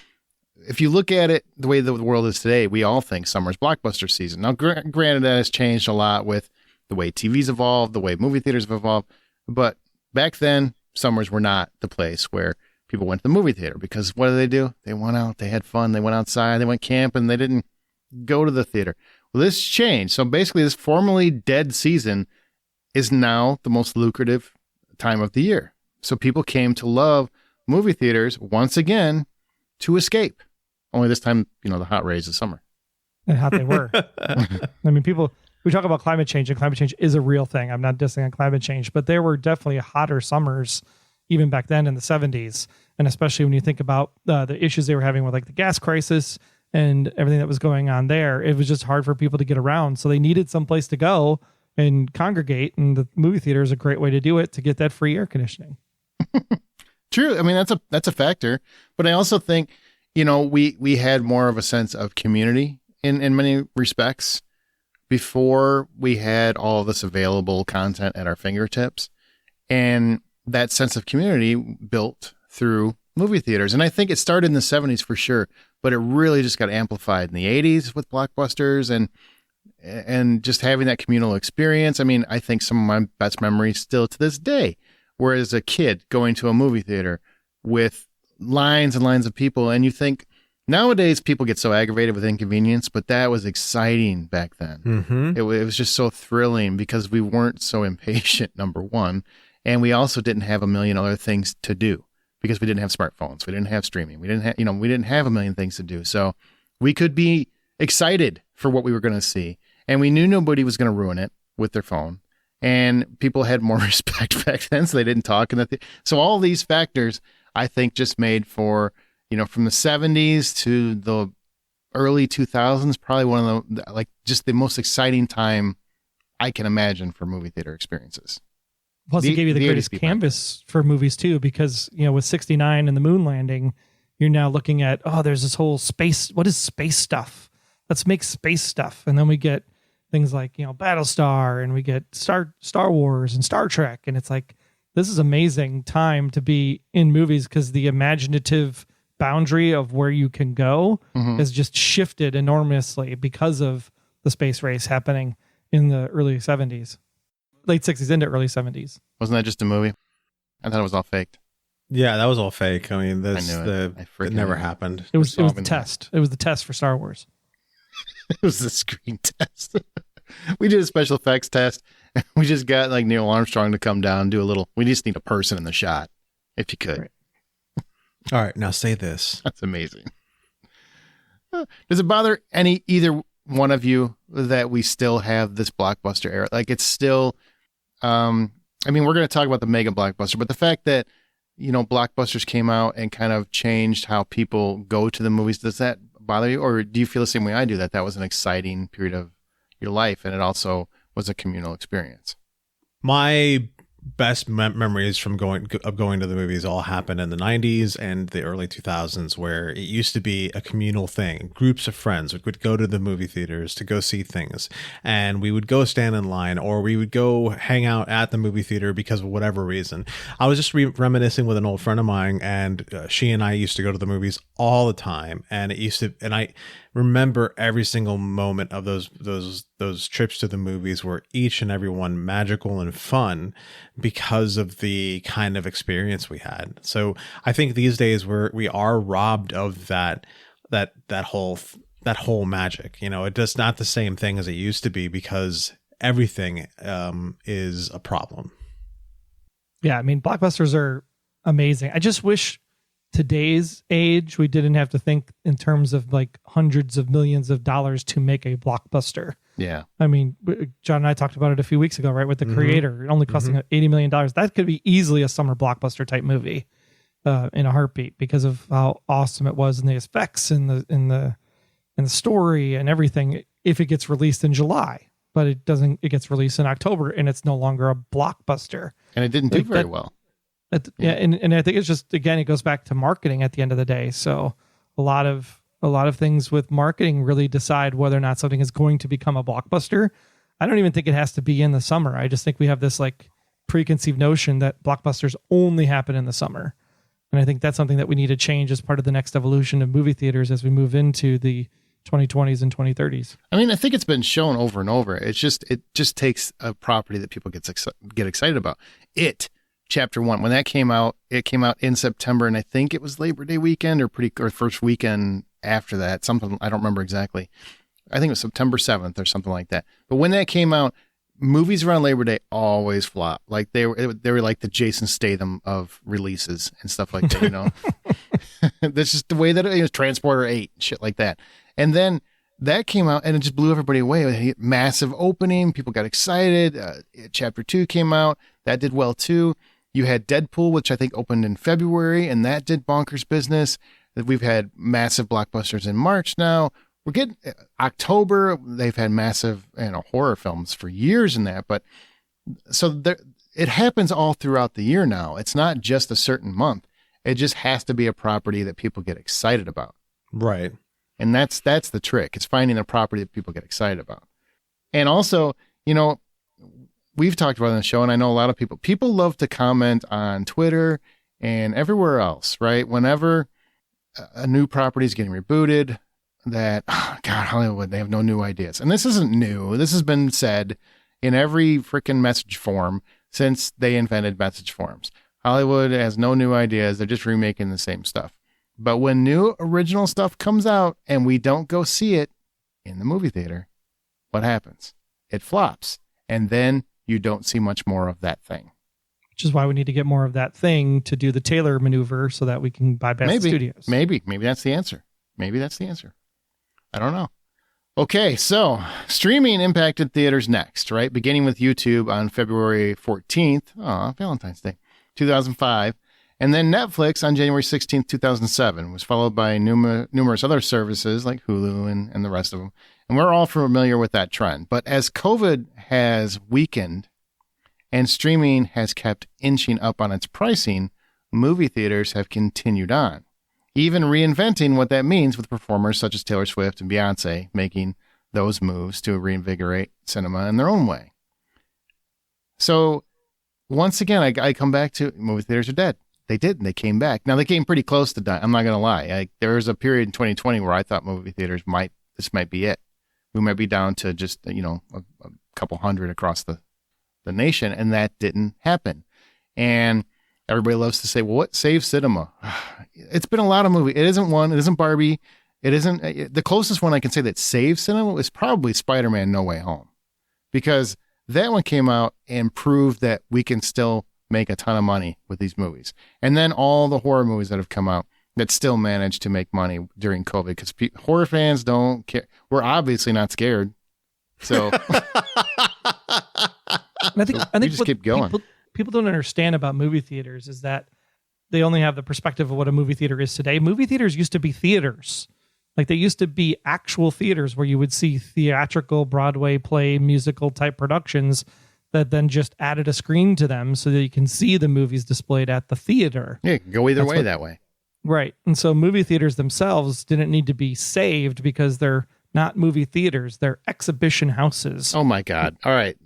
if you look at it the way the world is today, we all think summer's blockbuster season. Now, granted, that has changed a lot with the way TV's evolved, the way movie theaters have evolved. But back then, summers were not the place where people went to the movie theater, because what do? They went out, they had fun, they went outside, they went camping, they didn't go to the theater. Well, this changed. So basically, this formerly dead season is now the most lucrative time of the year. So people came to love movie theaters once again to escape. Only this time, the hot rays of summer. And how they were. I mean, we talk about climate change, and climate change is a real thing. I'm not dissing on climate change, but there were definitely hotter summers even back then in the 70s. And especially when you think about the issues they were having with like the gas crisis and everything that was going on there, it was just hard for people to get around. So they needed some place to go and congregate. And the movie theater is a great way to do it, to get that free air conditioning. True. I mean, that's a factor, but I also think, we had more of a sense of community in many respects before we had all this available content at our fingertips, and that sense of community built through movie theaters. And I think it started in the 70s for sure, but it really just got amplified in the 80s with blockbusters and just having that communal experience. I mean, I think some of my best memories still to this day were as a kid going to a movie theater with lines and lines of people. And you think nowadays people get so aggravated with inconvenience, but that was exciting back then. Mm-hmm. It was just so thrilling because we weren't so impatient, number one. And we also didn't have a million other things to do because we didn't have smartphones. We didn't have streaming. We didn't have a million things to do. So we could be excited for what we were going to see. And we knew nobody was going to ruin it with their phone. And people had more respect back then, so they didn't talk. So all these factors, I think, just made for, from the 70s to the early 2000s, probably one of just the most exciting time I can imagine for movie theater experiences. Plus, it gave you the greatest canvas for movies too, because with 69 and the moon landing, you're now looking at, there's this whole space. What is space stuff? Let's make space stuff, and then we get things like Battlestar, and we get Star Wars and Star Trek, and it's like, this is amazing time to be in movies because the imaginative boundary of where you can go has just shifted enormously because of the space race happening in the early 70s. Late 60s into early 70s. Wasn't that just a movie? I thought it was all faked. Yeah, that was all fake. I mean, it never happened. It was the test. It was the test for Star Wars. It was the screen test. We did a special effects test. We just got Neil Armstrong to come down and do a little. We just need a person in the shot, if you could. Right. All right, now say this. That's amazing. Does it bother either one of you that we still have this blockbuster era? It's still. We're going to talk about the mega blockbuster, but the fact that blockbusters came out and kind of changed how people go to the movies, does that bother you, or do you feel the same way I do, that was an exciting period of your life and it also was a communal experience? My best memories from going to the movies all happened in the 90s and the early 2000s, where it used to be a communal thing. Groups of friends would go to the movie theaters to go see things, and we would go stand in line, or we would go hang out at the movie theater because of whatever reason. I was just reminiscing with an old friend of mine, and she and I used to go to the movies all the time, and I remember every single moment of those trips to the movies were each and every one magical and fun because of the kind of experience we had. So I think these days we are robbed of that whole magic. It's just not the same thing as it used to be because everything is a problem. Yeah, I mean, blockbusters are amazing. I just wish today's age we didn't have to think in terms of hundreds of millions of dollars to make a blockbuster. Yeah. I mean, John and I talked about it a few weeks ago, right? With The Creator, only costing $80 million. That could be easily a summer blockbuster type movie in a heartbeat because of how awesome it was, and the effects and the story and everything, if it gets released in July. But it doesn't, it gets released in October and it's no longer a blockbuster. And it didn't do very well. Yeah, and I think it's just, again, it goes back to marketing at the end of the day. So a lot of things with marketing really decide whether or not something is going to become a blockbuster. I don't even think it has to be in the summer. I just think we have this preconceived notion that blockbusters only happen in the summer. And I think that's something that we need to change as part of the next evolution of movie theaters as we move into the 2020s and 2030s. I mean, I think it's been shown over and over. It just takes a property that people get excited about. Chapter 1, when that came out, it came out in September, and I think it was Labor Day weekend or first weekend after that. Something, I don't remember exactly. I think it was September 7th or something like that. But when that came out, movies around Labor Day always flop. They were like the Jason Statham of releases and stuff like that. That's just the way that it was. Transporter 8, shit like that. And then that came out and it just blew everybody away. Massive opening, people got excited. Chapter 2 came out, that did well too. You had Deadpool, which I think opened in February, and that did bonkers business. We've had massive blockbusters in March now. We're getting October. They've had massive, horror films for years in that. But so it happens all throughout the year now. It's not just a certain month. It just has to be a property that people get excited about. Right. And that's the trick. It's finding a property that people get excited about. And also, we've talked about it on the show, and I know a lot of people love to comment on Twitter and everywhere else, right? Whenever a new property is getting rebooted, that, oh God, Hollywood, they have no new ideas. And this isn't new. This has been said in every freaking message form since they invented message forms. Hollywood has no new ideas. They're just remaking the same stuff. But when new original stuff comes out and we don't go see it in the movie theater, what happens? It flops. And then you don't see much more of that thing. Which is why we need to get more of that thing to do the Taylor maneuver so that we can bypass the studios. Maybe that's the answer. I don't know. Okay, so streaming impacted theaters next, right? Beginning with YouTube on February 14th, Valentine's Day, 2005. And then Netflix on January 16th, 2007 was followed by numerous other services like Hulu and the rest of them. And we're all familiar with that trend. But as COVID has weakened and streaming has kept inching up on its pricing, movie theaters have continued on, even reinventing what that means with performers such as Taylor Swift and Beyonce making those moves to reinvigorate cinema in their own way. So once again, I come back to movie theaters are dead. They didn't. They came back. Now, they came pretty close to dying. I'm not going to lie. There was a period in 2020 where I thought movie theaters this might be it. We might be down to just, a couple hundred across the nation, and that didn't happen. And everybody loves to say, well, what saves cinema? It's been a lot of movies. It isn't one. It isn't Barbie. It isn't. The closest one I can say that saved cinema is probably Spider-Man No Way Home, because that one came out and proved that we can still make a ton of money with these movies. And then all the horror movies that have come out that still managed to make money during COVID, because horror fans don't care. We're obviously not scared. So I think just keep going. People don't understand about movie theaters is that they only have the perspective of what a movie theater is today. Movie theaters used to be theaters. Like, they used to be actual theaters where you would see theatrical Broadway play musical type productions that then just added a screen to them so that you can see the movies displayed at the theater. Yeah, it can go either way that way. Right. And so movie theaters themselves didn't need to be saved because they're not movie theaters. They're exhibition houses. Oh my God. All right.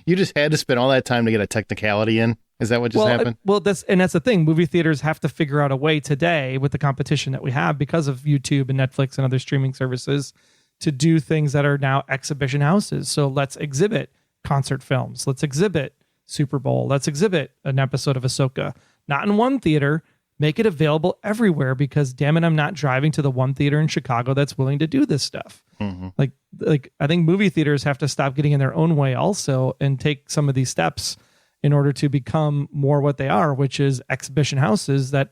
You just had to spend all that time to get a technicality in. Is that what just happened? That's the thing. Movie theaters have to figure out a way today with the competition that we have because of YouTube and Netflix and other streaming services to do things that are now exhibition houses. So let's exhibit concert films. Let's exhibit Super Bowl. Let's exhibit an episode of Ahsoka. Not in one theater. Make it available everywhere, because damn it, I'm not driving to the one theater in Chicago that's willing to do this stuff. Mm-hmm. Like I think movie theaters have to stop getting in their own way also and take some of these steps in order to become more what they are, which is exhibition houses that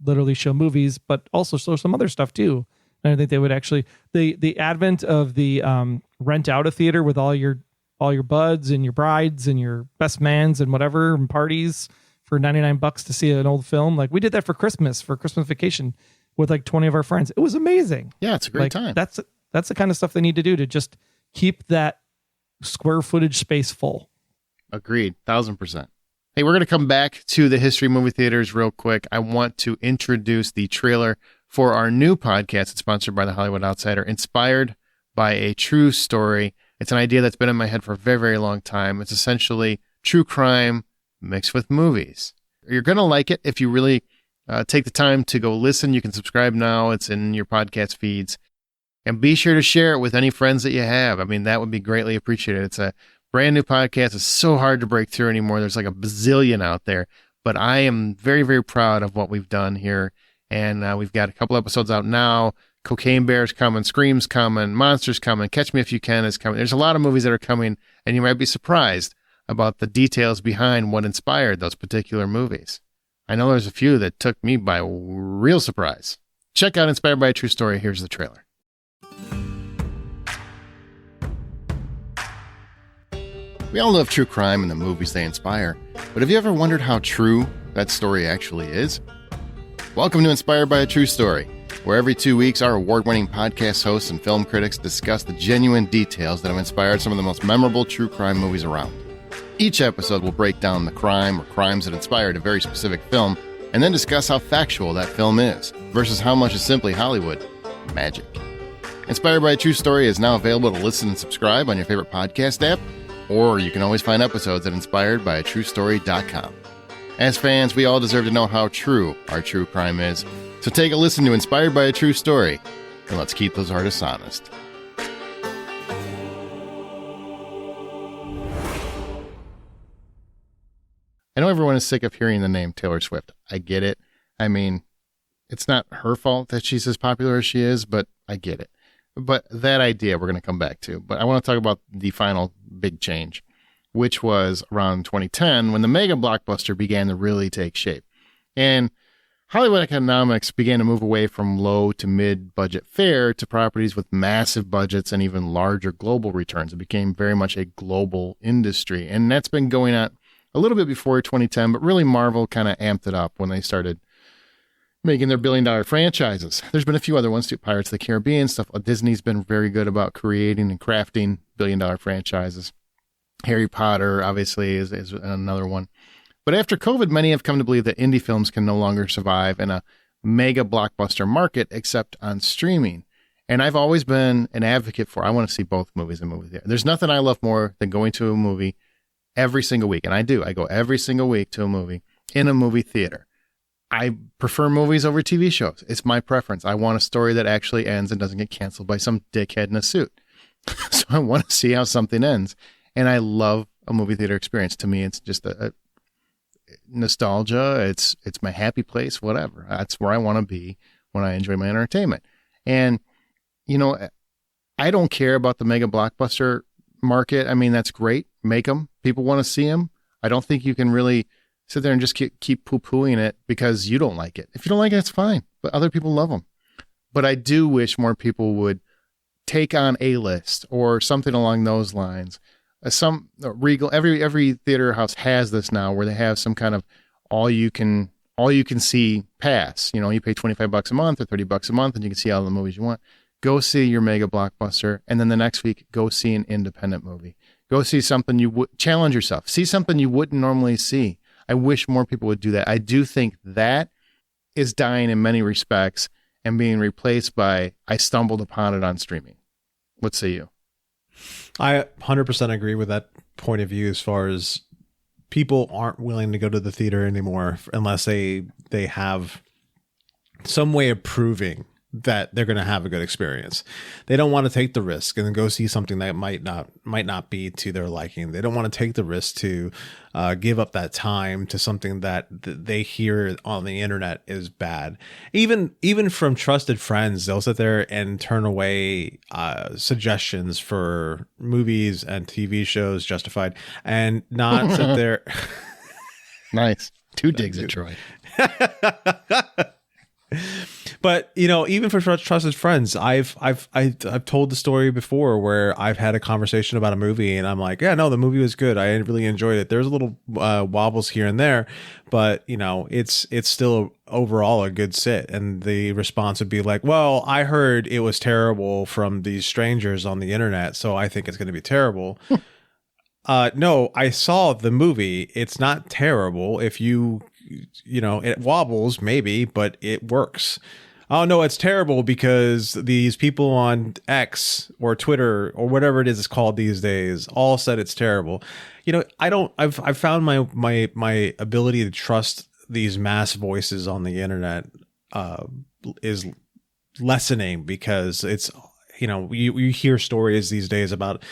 literally show movies, but also show some other stuff too. And I think they would actually, the advent of the rent out a theater with all your buds and your brides and your best mans and whatever and parties for $99 to see an old film. Like, we did that for Christmas vacation with like 20 of our friends. It was amazing. Yeah, it's a great time. That's the kind of stuff they need to do to just keep that square footage space full. Agreed. 1,000%. Hey, we're going to come back to the history of movie theaters real quick. I want to introduce the trailer for our new podcast. It's sponsored by the Hollywood Outsider, inspired by a true story. It's an idea that's been in my head for a very, very long time. It's essentially true crime mixed with movies. You're going to like it if you really take the time to go listen. You can subscribe now. It's in your podcast feeds. And be sure to share it with any friends that you have. I mean, that would be greatly appreciated. It's a brand new podcast. It's so hard to break through anymore. There's like a bazillion out there. But I am very, very proud of what we've done here. And we've got a couple episodes out now. Cocaine Bear's coming, Scream's coming, Monster's coming, Catch Me If You Can is coming. There's a lot of movies that are coming, and you might be surprised about the details behind what inspired those particular movies. I know there's a few that took me by real surprise. Check out Inspired by a True Story. Here's the trailer. We all love true crime and the movies they inspire. But have you ever wondered how true that story actually is? Welcome to Inspired by a True Story, where every 2 weeks our award-winning podcast hosts and film critics discuss the genuine details that have inspired some of the most memorable true crime movies around. Each episode will break down the crime or crimes that inspired a very specific film, and then discuss how factual that film is, versus how much is simply Hollywood magic. Inspired by a True Story is now available to listen and subscribe on your favorite podcast app, or you can always find episodes at inspiredbyatruestory.com. As fans, we all deserve to know how true our true crime is, so take a listen to Inspired by a True Story, and let's keep those artists honest. I know everyone is sick of hearing the name Taylor Swift. I get it. I mean, it's not her fault that she's as popular as she is, but I get it. But that idea we're going to come back to. But I want to talk about the final big change, which was around 2010 when the mega blockbuster began to really take shape. And Hollywood economics began to move away from low to mid-budget fare to properties with massive budgets and even larger global returns. It became very much a global industry. And that's been going on a little bit before 2010, but really Marvel kind of amped it up when they started making their billion-dollar franchises. There's been a few other ones too, Pirates of the Caribbean, stuff. Disney's been very good about creating and crafting billion-dollar franchises. Harry Potter, obviously, is another one. But after COVID, many have come to believe that indie films can no longer survive in a mega blockbuster market except on streaming. And I've always been an advocate for, I want to see both movies in movie theater. There's nothing I love more than going to a movie every single week. And I do. I go every single week to a movie in a movie theater. I prefer movies over TV shows. It's my preference. I want a story that actually ends and doesn't get canceled by some dickhead in a suit. So I want to see how something ends. And I love a movie theater experience. To me, it's just a nostalgia. It's my happy place, whatever. That's where I want to be when I enjoy my entertainment. And, you know, I don't care about the mega blockbuster market. I mean, that's great. Make them. People want to see them. I don't think you can really sit there and just keep poo-pooing it because you don't like it. If you don't like it, it's fine. But other people love them. But I do wish more people would take on A-list or something along those lines. Some Regal, every theater house has this now, where they have some kind of all you can see pass. You know, you pay $25 a month or $30 a month, and you can see all the movies you want. Go see your mega blockbuster, and then the next week, go see an independent movie. Go see something you would challenge yourself. See something you wouldn't normally see. I wish more people would do that. I do think that is dying in many respects and being replaced by I stumbled upon it on streaming. What say you? I 100% agree with that point of view as far as people aren't willing to go to the theater anymore unless they have some way of proving that they're going to have a good experience. They don't want to take the risk and then go see something that might not be to their liking. They don't want to take the risk to give up that time to something that they hear on the internet is bad. Even from trusted friends, they'll sit there and turn away suggestions for movies and TV shows, Justified, and not sit there. Nice. 2 digs at Troy. But, you know, even for trusted friends, I've told the story before where I've had a conversation about a movie and I'm like, yeah, no, the movie was good. I really enjoyed it. There's a little wobbles here and there, but, you know, it's still overall a good sit. And the response would be like, well, I heard it was terrible from these strangers on the internet, so I think it's going to be terrible. No, I saw the movie. It's not terrible. If you know, it wobbles maybe, but it works. Oh no, it's terrible because these people on X or Twitter or whatever it is it's called these days all said it's terrible. You know, I've found my ability to trust these mass voices on the internet is lessening because it's, you know, you hear stories these days about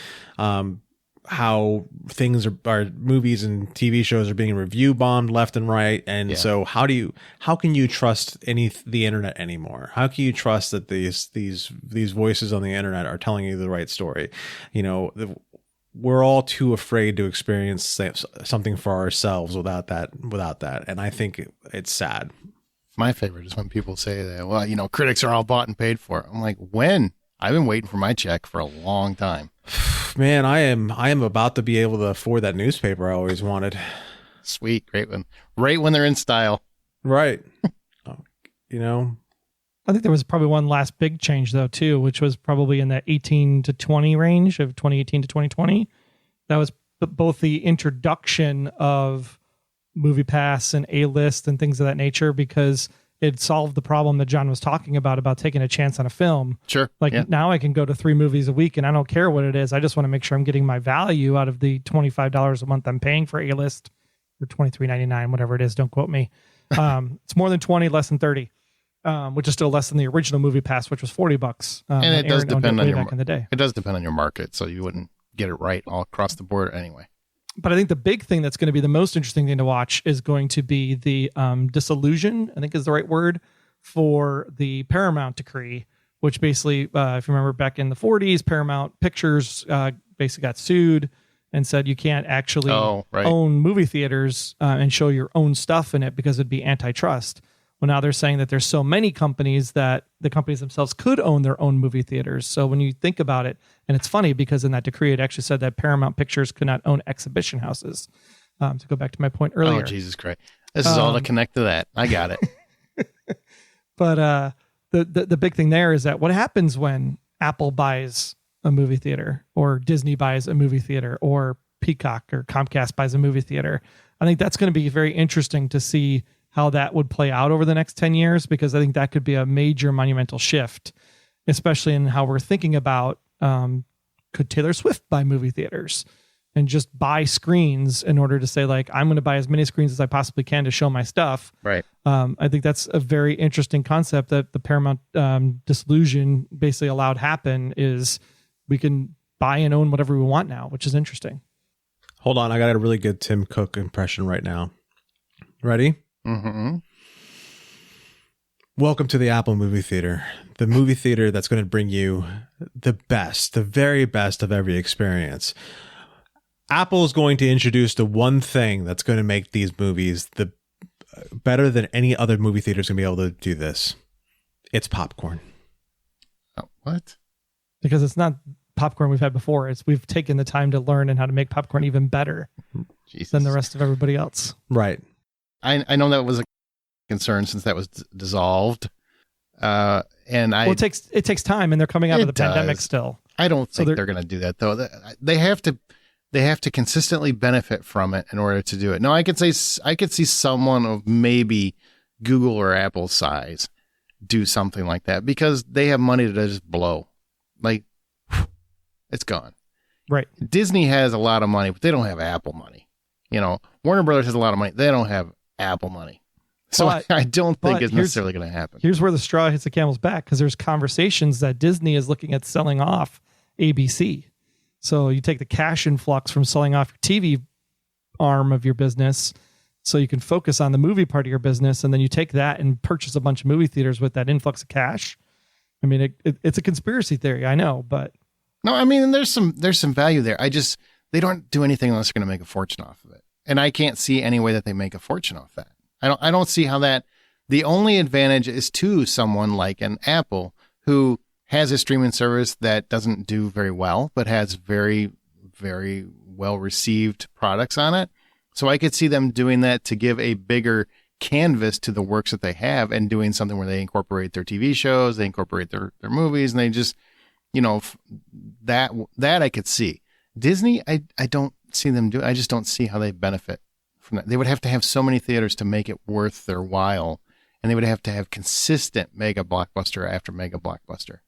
how things are movies and TV shows are being review bombed left and right. And so how can you trust the internet anymore? How can you trust that these voices on the internet are telling you the right story? You know, we're all too afraid to experience something for ourselves without that. And I think it's sad. My favorite is when people say that, well, you know, critics are all bought and paid for. I'm like, when? I've been waiting for my check for a long time. Man, I am about to be able to afford that newspaper I always wanted. Sweet, great one. Right when they're in style. Right. You know, I think there was probably one last big change though too, which was probably in that 18 to 20 range of 2018 to 2020. That was both the introduction of Movie Pass and A-List and things of that nature, because it solved the problem that John was talking about taking a chance on a film. Sure. Like yeah. now I can go to 3 movies a week and I don't care what it is. I just want to make sure I'm getting my value out of the $25 a month I'm paying for A-List, or $23.99, whatever it is. Don't quote me. It's more than 20, less than 30. Which is still less than the original Movie Pass, which was $40. And it does depend on back in the day. It does depend on your market, so you wouldn't get it right all across the board anyway. But I think the big thing that's going to be the most interesting thing to watch is going to be the dissolution, I think is the right word, for the Paramount decree, which basically, if you remember back in the 40s, Paramount Pictures basically got sued and said you can't actually own movie theaters and show your own stuff in it because it'd be antitrust. Well, now they're saying that there's so many companies that the companies themselves could own their own movie theaters. So when you think about it, and it's funny because in that decree, it actually said that Paramount Pictures could not own exhibition houses. To go back to my point earlier. Oh, Jesus Christ. This is all to connect to that. I got it. But the big thing there is that what happens when Apple buys a movie theater, or Disney buys a movie theater, or Peacock or Comcast buys a movie theater? I think that's going to be very interesting to see how that would play out over the next 10 years, because I think that could be a major monumental shift, especially in how we're thinking about, could Taylor Swift buy movie theaters and just buy screens in order to say, like, I'm going to buy as many screens as I possibly can to show my stuff. Right. I think that's a very interesting concept that the Paramount dissolution basically allowed happen, is we can buy and own whatever we want now, which is interesting. Hold on. I got a really good Tim Cook impression right now. Ready? Mm-hmm. Welcome to the Apple movie theater, the movie theater that's going to bring you the best, the very best of every experience. Apple is going to introduce the one thing that's going to make these movies the better than any other movie theater is going to be able to do this. It's popcorn. Oh, what? Because it's not popcorn we've had before. We've taken the time to learn and how to make popcorn even better than the rest of everybody else. Right. I know that was a concern since that was dissolved. Well, it takes time, and they're coming out of the pandemic still. I don't think they're going to do that, though. They have to consistently benefit from it in order to do it. Now, I could see someone of maybe Google or Apple size do something like that, because they have money to just blow. Like, it's gone. Right. Disney has a lot of money, but they don't have Apple money. You know, Warner Brothers has a lot of money. They don't have Apple money. So I don't think it's necessarily going to happen. Here's where the straw hits the camel's back, because there's conversations that Disney is looking at selling off ABC. So you take the cash influx from selling off your TV arm of your business so you can focus on the movie part of your business, and then you take that and purchase a bunch of movie theaters with that influx of cash. I mean, it's a conspiracy theory, I know, but... No, I mean, there's some value there. They don't do anything unless they're going to make a fortune off of it. And I can't see any way that they make a fortune off that. I don't see how that. The only advantage is to someone like an Apple, who has a streaming service that doesn't do very well, but has very, very well received products on it. So I could see them doing that to give a bigger canvas to the works that they have, and doing something where they incorporate their TV shows, they incorporate their movies, and they just, you know, that I could see. Disney, I don't see them do. I just don't see how they benefit from that. They would have to have so many theaters to make it worth their while, and they would have to have consistent mega blockbuster after mega blockbuster,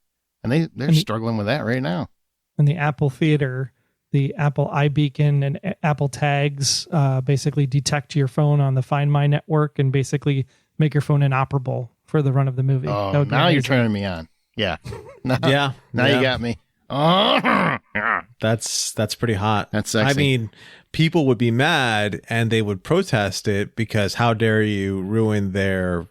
and they're struggling with that right now. And the Apple Theater, the Apple iBeacon and Apple Tags basically detect your phone on the Find My network and basically make your phone inoperable for the run of the movie. Oh, now you're turning me on. Yeah. Now you got me. Oh, that's pretty hot. That's sexy. I mean, people would be mad and they would protest it, because how dare you ruin their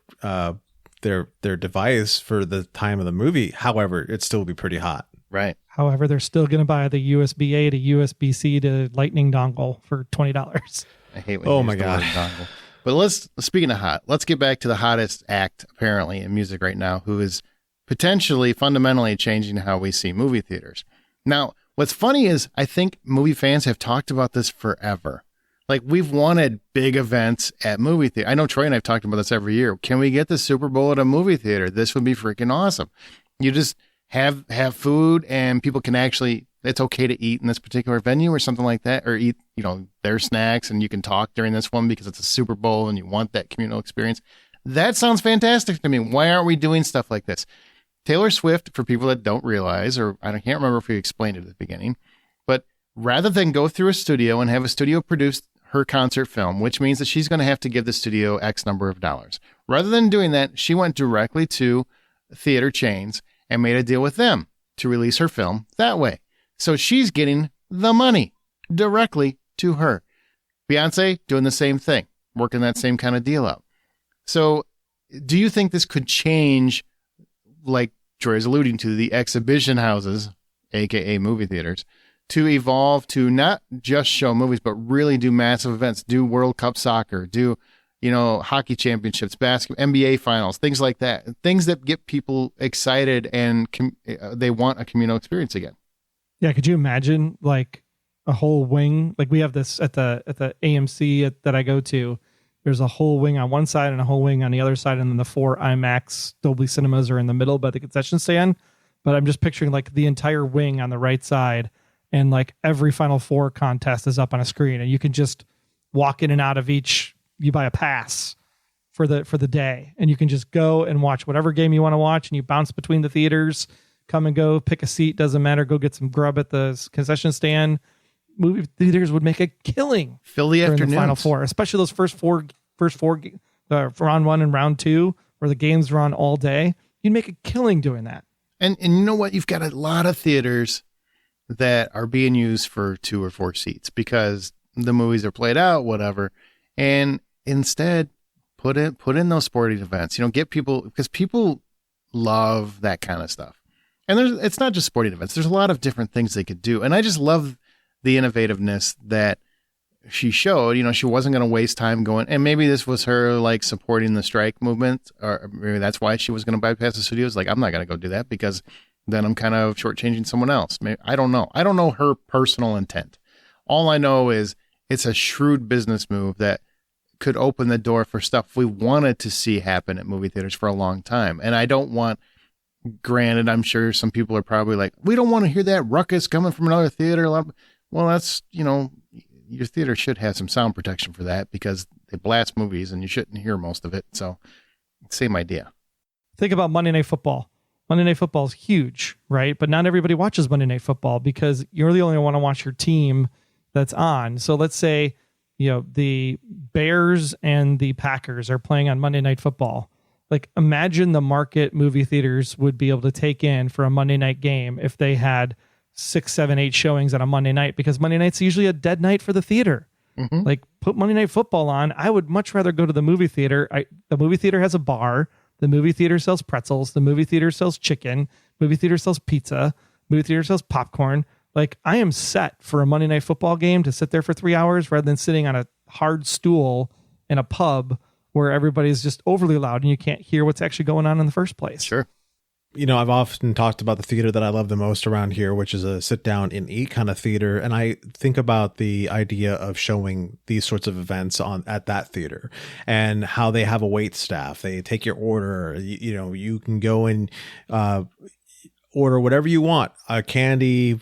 device for the time of the movie. However, it still would be pretty hot. Right. However, they're still going to buy the USB-A to USB-C to Lightning dongle for $20. I hate when you use the word dongle. But speaking of hot, let's get back to the hottest act apparently in music right now, who is potentially fundamentally changing how we see movie theaters. Now, what's funny is I think movie fans have talked about this forever. Like, we've wanted big events at movie theater. I know Troy and I've talked about this every year. Can we get the Super Bowl at a movie theater? This would be freaking awesome. You just have food and people can actually, it's okay to eat in this particular venue or something like that, or eat, their snacks, and you can talk during this one because it's a Super Bowl and you want that communal experience. That sounds fantastic to me. Why aren't we doing stuff like this? Taylor Swift, for people that don't realize, or I can't remember if we explained it at the beginning, but rather than go through a studio and have a studio produce her concert film, which means that she's going to have to give the studio X number of dollars. Rather than doing that, she went directly to theater chains and made a deal with them to release her film that way. So she's getting the money directly to her. Beyonce doing the same thing, working that same kind of deal out. So do you think this could change, like Troy is alluding to, the exhibition houses, aka movie theaters, to evolve to not just show movies, but really do massive events, do World Cup soccer, do, hockey championships, basketball, NBA finals, things like that, things that get people excited and they want a communal experience again. Yeah. Could you imagine like a whole wing? Like we have this at the AMC that I go to. There's a whole wing on one side and a whole wing on the other side. And then the 4 IMAX Dolby Cinemas are in the middle by the concession stand. But I'm just picturing like the entire wing on the right side. And like every Final Four contest is up on a screen, and you can just walk in and out of each. You buy a pass for the day, and you can just go and watch whatever game you want to watch, and you bounce between the theaters, come and go, pick a seat, doesn't matter. Go get some grub at the concession stand. Movie theaters would make a killing. Fill the afternoons. The Final Four, especially those first four round 1 and round 2, where the games run all day. You'd make a killing doing that. And you know what? You've got a lot of theaters that are being used for 2 or 4 seats because the movies are played out, whatever. And instead put in those sporting events, get people, because people love that kind of stuff. And it's not just sporting events. There's a lot of different things they could do. And I just love the innovativeness that she showed. She wasn't going to waste time going, and maybe this was her like supporting the strike movement, or maybe that's why she was going to bypass the studios. Like, I'm not going to go do that because then I'm kind of shortchanging someone else. Maybe, I don't know. I don't know her personal intent. All I know is it's a shrewd business move that could open the door for stuff we wanted to see happen at movie theaters for a long time. And I don't want, granted, I'm sure some people are probably like, we don't want to hear that ruckus coming from another theater. Well, that's, your theater should have some sound protection for that because they blast movies and you shouldn't hear most of it. So same idea. Think about Monday Night Football. Monday Night Football is huge, right? But not everybody watches Monday Night Football because you're the only one to watch your team that's on. So let's say, the Bears and the Packers are playing on Monday Night Football. Like, imagine the market movie theaters would be able to take in for a Monday night game if they had 6, 7, 8 showings on a Monday night, because Monday night's usually a dead night for the theater. Mm-hmm. Like, put Monday Night Football on. I would much rather go to the movie theater. The movie theater has a bar. The movie theater sells pretzels. The movie theater sells chicken. Movie theater sells pizza. Movie theater sells popcorn. Like, I am set for a Monday Night Football game to sit there for 3 hours rather than sitting on a hard stool in a pub where everybody's just overly loud and you can't hear what's actually going on in the first place. Sure. I've often talked about the theater that I love the most around here, which is a sit down and eat kind of theater. And I think about the idea of showing these sorts of events at that theater and how they have a wait staff. They take your order. You can go and order whatever you want, a candy,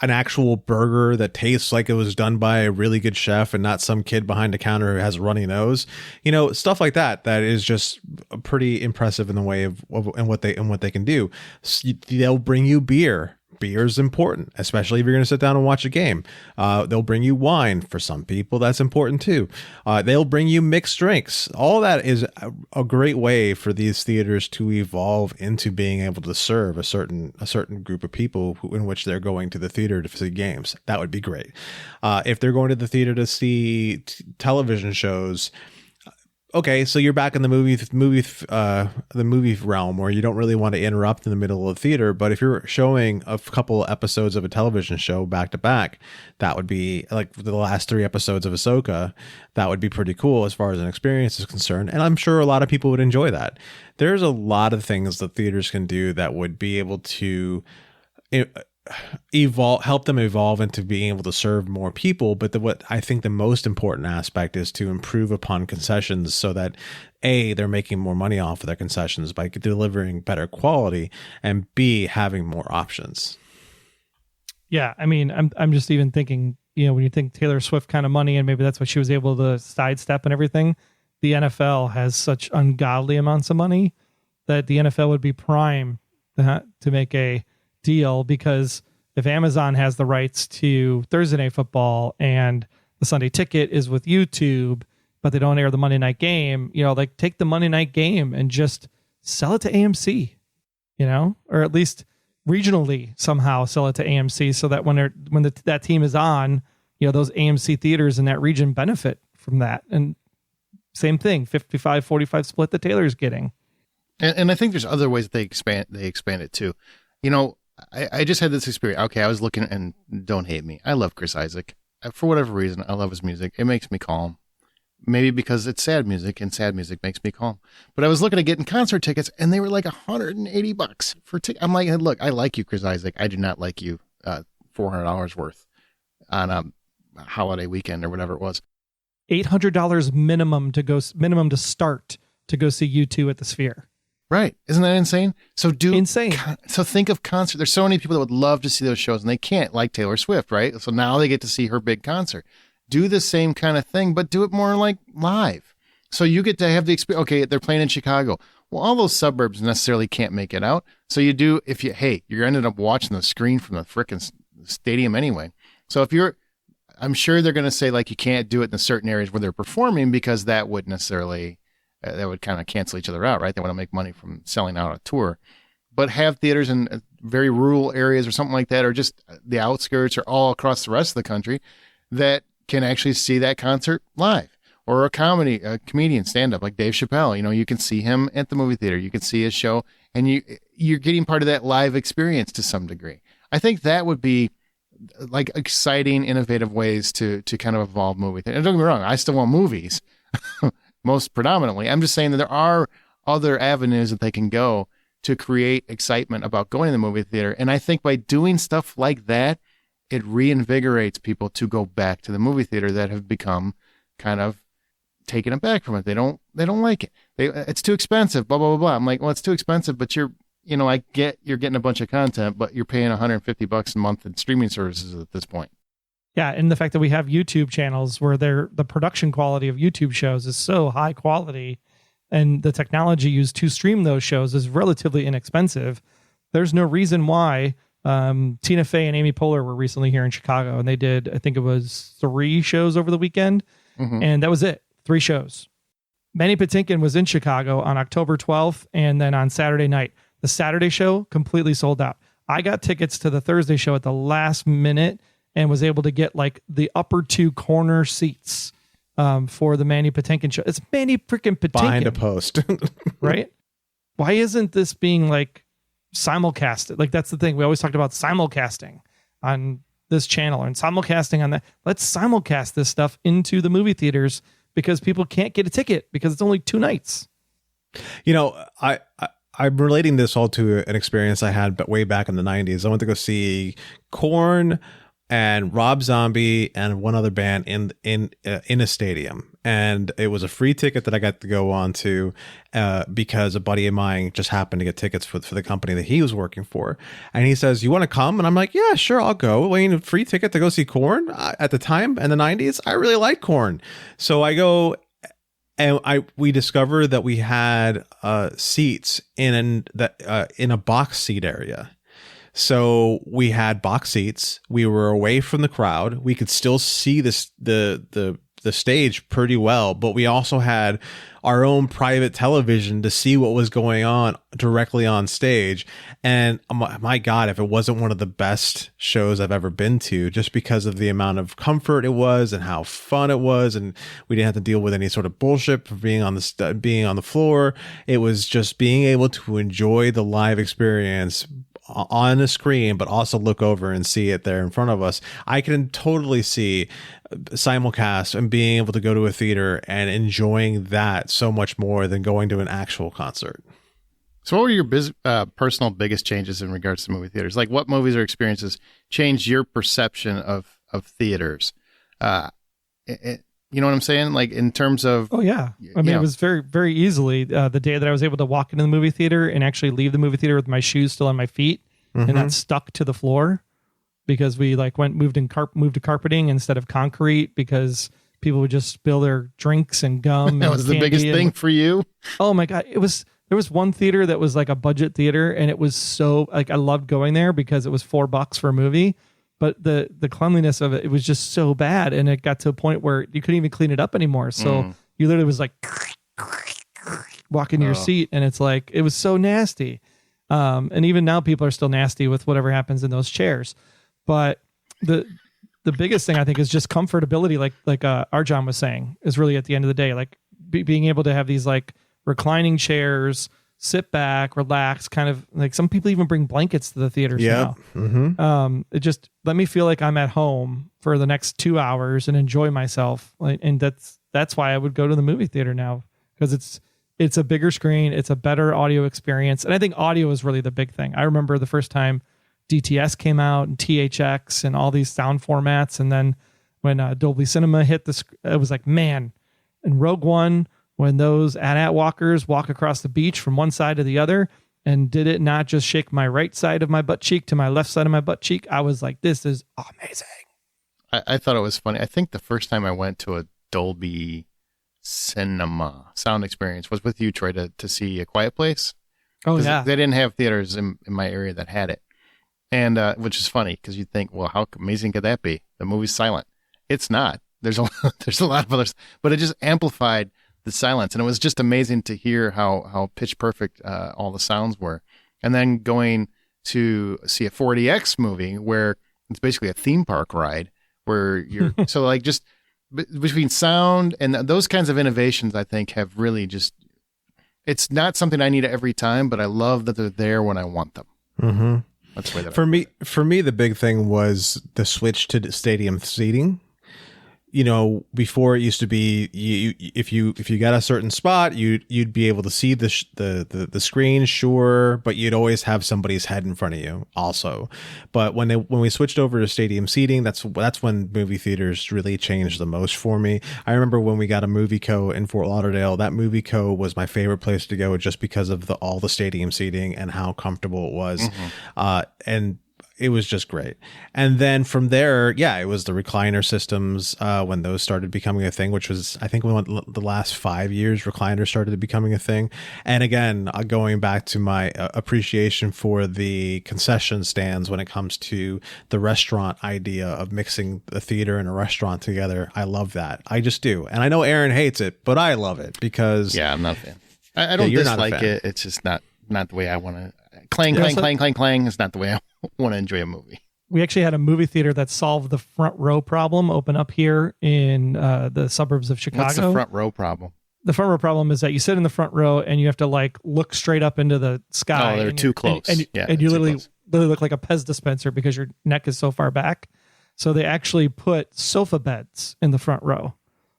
an actual burger that tastes like it was done by a really good chef and not some kid behind the counter who has a runny nose, stuff like that is just pretty impressive in the way of what they can do. They'll bring you beer. Beer is important, especially if you're going to sit down and watch a game. They'll bring you wine. For some people, that's important too. They'll bring you mixed drinks. All that is a great way for these theaters to evolve into being able to serve a certain group of people in which they're going to the theater to see games. That would be great. If they're going to the theater to see television shows, okay, so you're back in the movie realm where you don't really want to interrupt in the middle of the theater. But if you're showing a couple episodes of a television show back to back, that would be like the last 3 episodes of Ahsoka. That would be pretty cool as far as an experience is concerned. And I'm sure a lot of people would enjoy that. There's a lot of things that theaters can do that would be able to help them evolve into being able to serve more people. But what I think the most important aspect is to improve upon concessions so that A, they're making more money off of their concessions by delivering better quality, and B, having more options. Yeah, I mean, I'm just even thinking, when you think Taylor Swift kind of money, and maybe that's what she was able to sidestep and everything, the NFL has such ungodly amounts of money that the NFL would be prime to make a deal, because if Amazon has the rights to Thursday Night Football and the Sunday Ticket is with YouTube, but they don't air the Monday night game, like take the Monday night game and just sell it to AMC, or at least regionally somehow sell it to AMC, so that when that team is on, those AMC theaters in that region benefit from that. And same thing, 55-45 split that Taylor's getting. And I think there's other ways that they expand it too. I just had this experience. Okay, I was looking, and don't hate me, I love Chris Isaak. For whatever reason, I love his music. It makes me calm. Maybe because it's sad music, and sad music makes me calm. But I was looking at getting concert tickets, and they were like $180 for tickets. I'm like, look, I like you, Chris Isaak. I do not like you $400 worth on a holiday weekend or whatever it was. $800 minimum to start to go see U2 at the Sphere. Right. Isn't that insane? Insane. So think of concert. There's so many people that would love to see those shows, and they can't, like Taylor Swift, right? So now they get to see her big concert. Do the same kind of thing, but do it more like live. So you get to have the experience. Okay, they're playing in Chicago. Well, all those suburbs necessarily can't make it out. So you do, you're ended up watching the screen from the frickin' stadium anyway. So I'm sure they're going to say, like, you can't do it in the certain areas where they're performing, because that would necessarily, that would kind of cancel each other out, right? They want to make money from selling out a tour. But have theaters in very rural areas or something like that, or just the outskirts, or all across the rest of the country, that can actually see that concert live. Or a comedian stand-up like Dave Chappelle. You can see him at the movie theater. You can see his show, and you're getting part of that live experience to some degree. I think that would be like exciting, innovative ways to kind of evolve movie theater. And don't get me wrong, I still want movies, most predominantly. I'm just saying that there are other avenues that they can go to create excitement about going to the movie theater. And I think by doing stuff like that, it reinvigorates people to go back to the movie theater that have become kind of taken aback from it. They don't like it. It's too expensive, blah, blah, blah, blah. I'm like, well, it's too expensive, but I get you're getting a bunch of content, but you're paying $150 a month in streaming services at this point. Yeah, and the fact that we have YouTube channels where the production quality of YouTube shows is so high quality, and the technology used to stream those shows is relatively inexpensive. There's no reason why. Tina Fey and Amy Poehler were recently here in Chicago, and they did, I think it was 3 shows over the weekend, and that was it. 3 shows. Manny Patinkin was in Chicago on October 12th, and then on Saturday night. The Saturday show completely sold out. I got tickets to the Thursday show at the last minute and was able to get like the upper 2 corner seats for the Manny Patinkin show. It's Manny freaking Patinkin. Behind a post. Right? Why isn't this being like simulcasted? Like, that's the thing. We always talked about simulcasting on this channel and simulcasting on that. Let's simulcast this stuff into the movie theaters, because people can't get a ticket because it's only 2 nights. I'm relating this all to an experience I had way back in the 90s. I went to go see Korn and Rob Zombie and one other band in a stadium, and it was a free ticket that I got to go on to because a buddy of mine just happened to get tickets for the company that he was working for, and he says, "You want to come?" And I'm like, "Yeah, sure, I'll go." A free ticket to go see Korn at the time in the 90s. I really liked Korn, so I go. And we discovered that we had seats in a box seat area. So we had box seats. We were away from the crowd. We could still see the stage pretty well, but we also had our own private television to see what was going on directly on stage. And my God, if it wasn't one of the best shows I've ever been to, just because of the amount of comfort it was and how fun it was, and we didn't have to deal with any sort of bullshit for being on the floor. It was just being able to enjoy the live experience on the screen, but also look over and see it there in front of us. I can totally see simulcast and being able to go to a theater and enjoying that so much more than going to an actual concert. So what were your personal biggest changes in regards to movie theaters? Like what movies or experiences changed your perception of theaters? You know what I'm saying? Like in terms of... Oh, yeah. I mean, it was very, very easily the day that I was able to walk into the movie theater and actually leave the movie theater with my shoes still on my feet and not stuck to the floor, because we like moved to carpeting instead of concrete, because people would just spill their drinks and gum. That was the biggest thing for you? Oh my God. There was one theater that was like a budget theater, and it was so like, I loved going there because it was $4 for a movie. But the cleanliness of it was just so bad, and it got to a point where you couldn't even clean it up anymore. So you literally was like walking to your seat, and it's like, it was so nasty. And even now people are still nasty with whatever happens in those chairs. But the biggest thing I think is just comfortability, like Arjan was saying, is really at the end of the day, like being able to have these like reclining chairs, sit back, relax, kind of like some people even bring blankets to the theaters now. It just let me feel like I'm at home for the next 2 hours and enjoy myself. And that's why I would go to the movie theater now, because it's a bigger screen, it's a better audio experience. And I think audio is really the big thing. I remember the first time DTS came out and THX and all these sound formats. And then when Dolby Cinema hit it was like, man, and Rogue One, when those AT-AT walkers walk across the beach from one side to the other, and did it not just shake my right side of my butt cheek to my left side of my butt cheek, I was like, this is amazing. I thought it was funny. I think the first time I went to a Dolby Cinema sound experience was with you, Troy, to see A Quiet Place. Oh, yeah. They didn't have theaters in my area that had it. And which is funny, because you'd think, well, how amazing could that be? The movie's silent. It's not. There's a lot of others, but it just amplified the silence, and it was just amazing to hear how pitch perfect all the sounds were. And then going to see a 4DX movie where it's basically a theme park ride, where you're so like just between sound and those kinds of innovations, I think have really just, it's not something I need every time, but I love that they're there when I want them. Mm-hmm. That's the way that for me, the big thing was the switch to stadium seating. You know, before it used to be, if you got a certain spot, you'd be able to see the screen, sure, but you'd always have somebody's head in front of you also. But when we switched over to stadium seating, that's when movie theaters really changed the most for me. I remember when we got a Movieco in Fort Lauderdale, that Movieco was my favorite place to go, just because of all the stadium seating and how comfortable it was, and it was just great. And then from there, it was the recliner systems when those started becoming a thing, which was, I think, the last 5 years, recliners started becoming a thing. And again, going back to my appreciation for the concession stands when it comes to the restaurant idea of mixing the theater and a restaurant together. I love that. I just do. And I know Aaron hates it, but I love it because... Yeah, I'm not a fan. I don't dislike it. It's just not the way I want to... Clang, clang. It's not the way I want to enjoy a movie. We actually had a movie theater that solved the front row problem open up here in the suburbs of Chicago. What's the front row problem? The front row problem is that you sit in the front row and you have to like look straight up into the sky. Oh, they're too close. And you literally look like a Pez dispenser because your neck is so far back. So they actually put sofa beds in the front row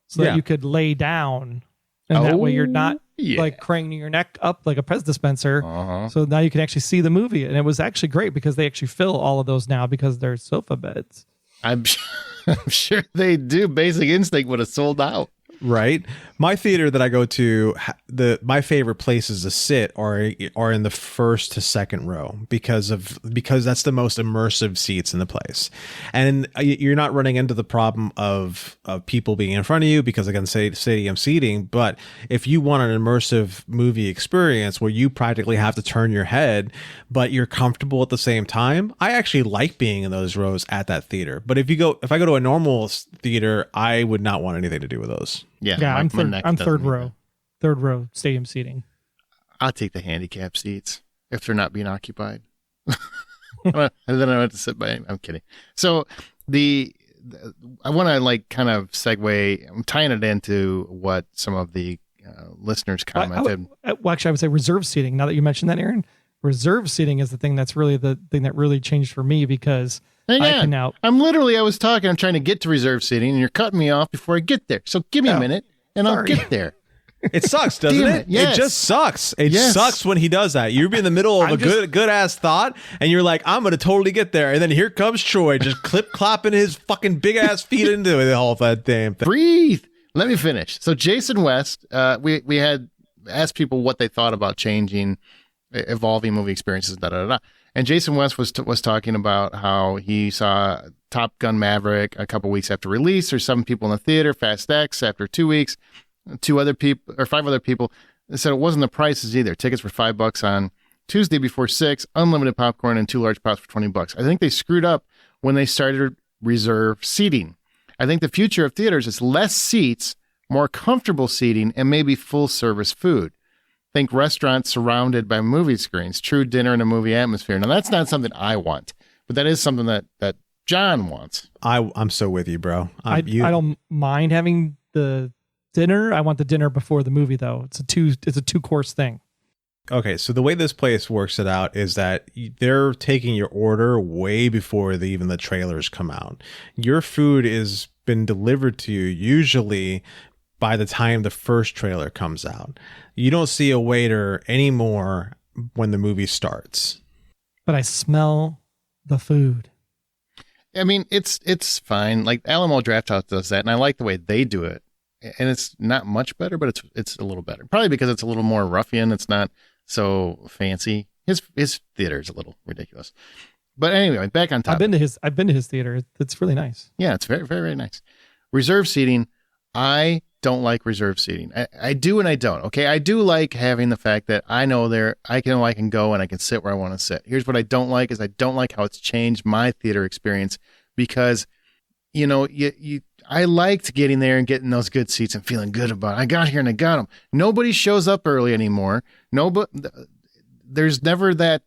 so that you could lay down, and that way you're not like craning your neck up like a Pez dispenser. So now you can actually see the movie. And it was actually great because they actually fill all of those now because they're sofa beds. I'm sure they do. Basic Instinct would have sold out. Right. My theater that I go to, my favorite places to sit are in the first to second row because that's the most immersive seats in the place. And you're not running into the problem of people being in front of you because, again, stadium seating. But if you want an immersive movie experience where you practically have to turn your head, but you're comfortable at the same time, I actually like being in those rows at that theater. But if I go to a normal theater, I would not want anything to do with those. Yeah, I'm third row stadium seating. I'll take the handicap seats if they're not being occupied. And then I have to sit by. I'm kidding. So I want to like kind of segue. I'm tying it into what some of the listeners commented. Well, actually, I would say reserve seating. Now that you mentioned that, Aaron, reserve seating is the thing that's really the thing that really changed for me because I was talking. I'm trying to get to reserve seating, and you're cutting me off before I get there. So give me a minute, and I'll get there. It sucks, doesn't Damn it? it, yes. It just sucks. It Yes. sucks when he does that. You're in the middle of I'm a just- good ass thought, and you're like, I'm gonna totally get there, and then here comes Troy, just clapping his fucking big ass feet into the whole that damn thing. Breathe. Let me finish. So Jason West, we had asked people what they thought about changing, evolving movie experiences, da da da. Da. And Jason West was talking about how he saw Top Gun Maverick a couple weeks after release. There's 7 people in the theater. Fast X after 2 weeks. 5 other people. They said it wasn't the prices either. Tickets were $5 on Tuesday before 6, unlimited popcorn and 2 large pots for $20. I think they screwed up when they started reserve seating. I think the future of theaters is less seats, more comfortable seating, and maybe full service food. Think restaurants surrounded by movie screens, true dinner in a movie atmosphere. Now that's not something I want, but that is something that John wants. I'm so with you, bro. I don't mind having the dinner. I want the dinner before the movie, though. It's a 2-course thing. Okay, so the way this place works it out is that they're taking your order way before even the trailers come out. Your food is been delivered to you usually by the time the first trailer comes out. You don't see a waiter anymore when the movie starts. But I smell the food. I mean, it's fine. Like Alamo Drafthouse does that, and I like the way they do it. And it's not much better, but it's a little better. Probably because it's a little more ruffian. It's not so fancy. His theater is a little ridiculous. But anyway, back on topic. I've been to his theater. It's really nice. Yeah, it's very, very, very nice. Reserve seating. I don't like reserve seating. I do and I don't. Okay, I do like having the fact that I know I can go and I can sit where I want to sit. Here's what I don't like is I don't like how it's changed my theater experience because, I liked getting there and getting those good seats and feeling good about it. I got here and I got them. Nobody shows up early anymore. There's never that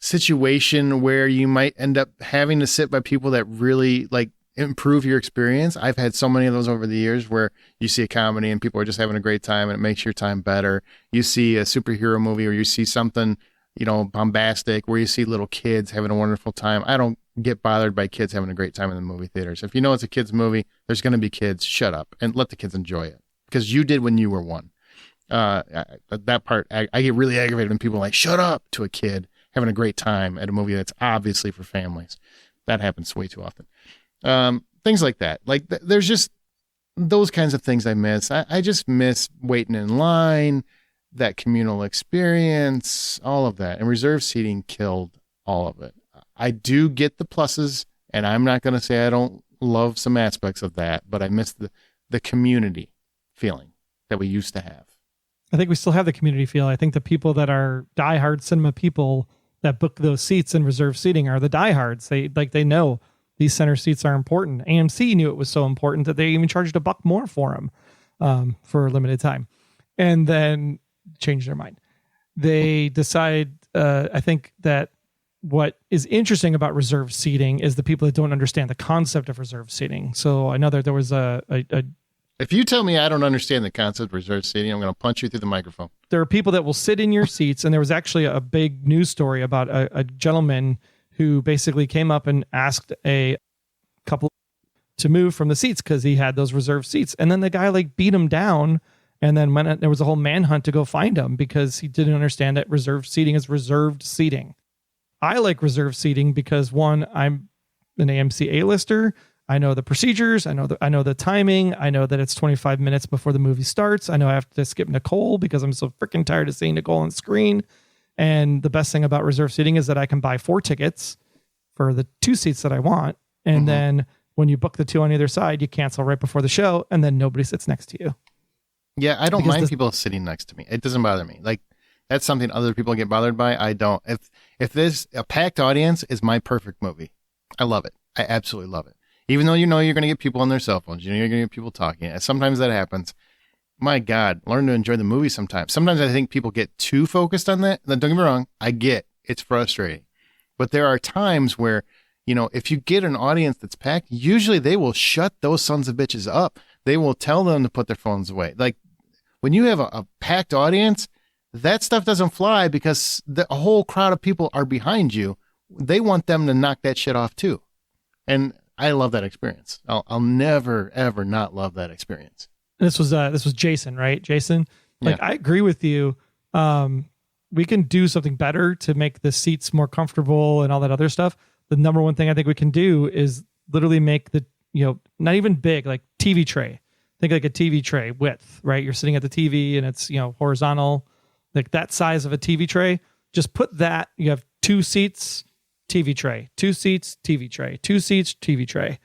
situation where you might end up having to sit by people that really like improve your experience. I've had so many of those over the years where you see a comedy and people are just having a great time and it makes your time better. You see a superhero movie or you see something, bombastic where you see little kids having a wonderful time. I don't get bothered by kids having a great time in the movie theaters. If you know it's a kid's movie, there's going to be kids. Shut up and let the kids enjoy it because you did when you were one. That part, I get really aggravated when people are like, shut up to a kid having a great time at a movie that's obviously for families. That happens way too often. Things like that. Like there's just those kinds of things I miss. I just miss waiting in line, that communal experience, all of that. And reserve seating killed all of it. I do get the pluses, and I'm not going to say I don't love some aspects of that, but I miss the community feeling that we used to have. I think we still have the community feel. I think the people that are diehard cinema people that book those seats and reserve seating are the diehards. They know these center seats are important. AMC knew it was so important that they even charged $1 more for them for a limited time, and then changed their mind. They decide. I think that what is interesting about reserve seating is the people that don't understand the concept of reserve seating. So I know that there was a If you tell me I don't understand the concept of reserve seating, I'm going to punch you through the microphone. there are people that will sit in your seats, and there was actually a big news story about a gentleman who basically came up and asked a couple to move from the seats because he had those reserved seats, and then the guy beat him down, and then there was a whole manhunt to go find him because he didn't understand that reserved seating is reserved seating. I like reserved seating because one, I'm an AMC A-lister. I know the procedures. I know the timing. I know that it's 25 minutes before the movie starts. I know I have to skip Nicole because I'm so freaking tired of seeing Nicole on screen. And the best thing about reserve seating is that I can buy 4 tickets for the 2 seats that I want. And then when you book the 2 on either side, you cancel right before the show, and then nobody sits next to you. Yeah, I don't mind people sitting next to me. It doesn't bother me. Like, that's something other people get bothered by. I don't. If there's a packed audience is my perfect movie. I love it. I absolutely love it. Even though you're going to get people on their cell phones, you're going to get people talking. Sometimes that happens. My God, learn to enjoy the movie sometimes. Sometimes I think people get too focused on that. Don't get me wrong. I get it's frustrating. But there are times where, if you get an audience that's packed, usually they will shut those sons of bitches up. They will tell them to put their phones away. Like when you have a packed audience, that stuff doesn't fly because a whole crowd of people are behind you. They want them to knock that shit off too. And I love that experience. I'll never, ever not love that experience. This was Jason, right? Jason, like Yeah. I agree with you. We can do something better to make the seats more comfortable and all that other stuff. The number one thing I think we can do is literally make the, not even big, like TV tray. Think like a TV tray width, right? You're sitting at the TV and it's, horizontal, like that size of a TV tray. Just put that, you have 2 seats, TV tray, 2 seats, TV tray, 2 seats, TV tray.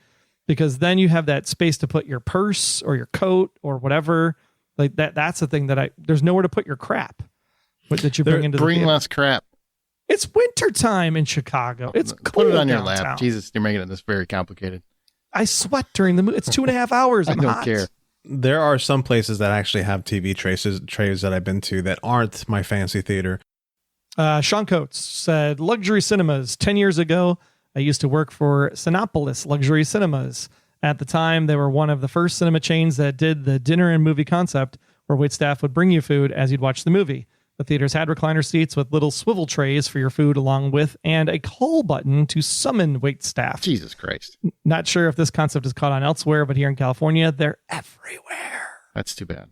Because then you have that space to put your purse or your coat or whatever. Like that's the thing there's nowhere to put your crap that you bring into the Bring theater. less crap. It's wintertime in Chicago. It's cold Put it on your downtown. lap. Jesus, you're making this very complicated. I sweat during the movie. It's 2.5 hours. I I'm don't hot. care. There are some places that actually have TV trays that I've been to that aren't my fancy theater. Sean Coates said, luxury cinemas. 10 years ago, I used to work for Cinepolis Luxury Cinemas. At the time, they were one of the first cinema chains that did the dinner and movie concept, where waitstaff would bring you food as you'd watch the movie. The theaters had recliner seats with little swivel trays for your food along with, and a call button to summon waitstaff. Jesus Christ. Not sure if this concept is caught on elsewhere, but here in California, they're everywhere. That's too bad.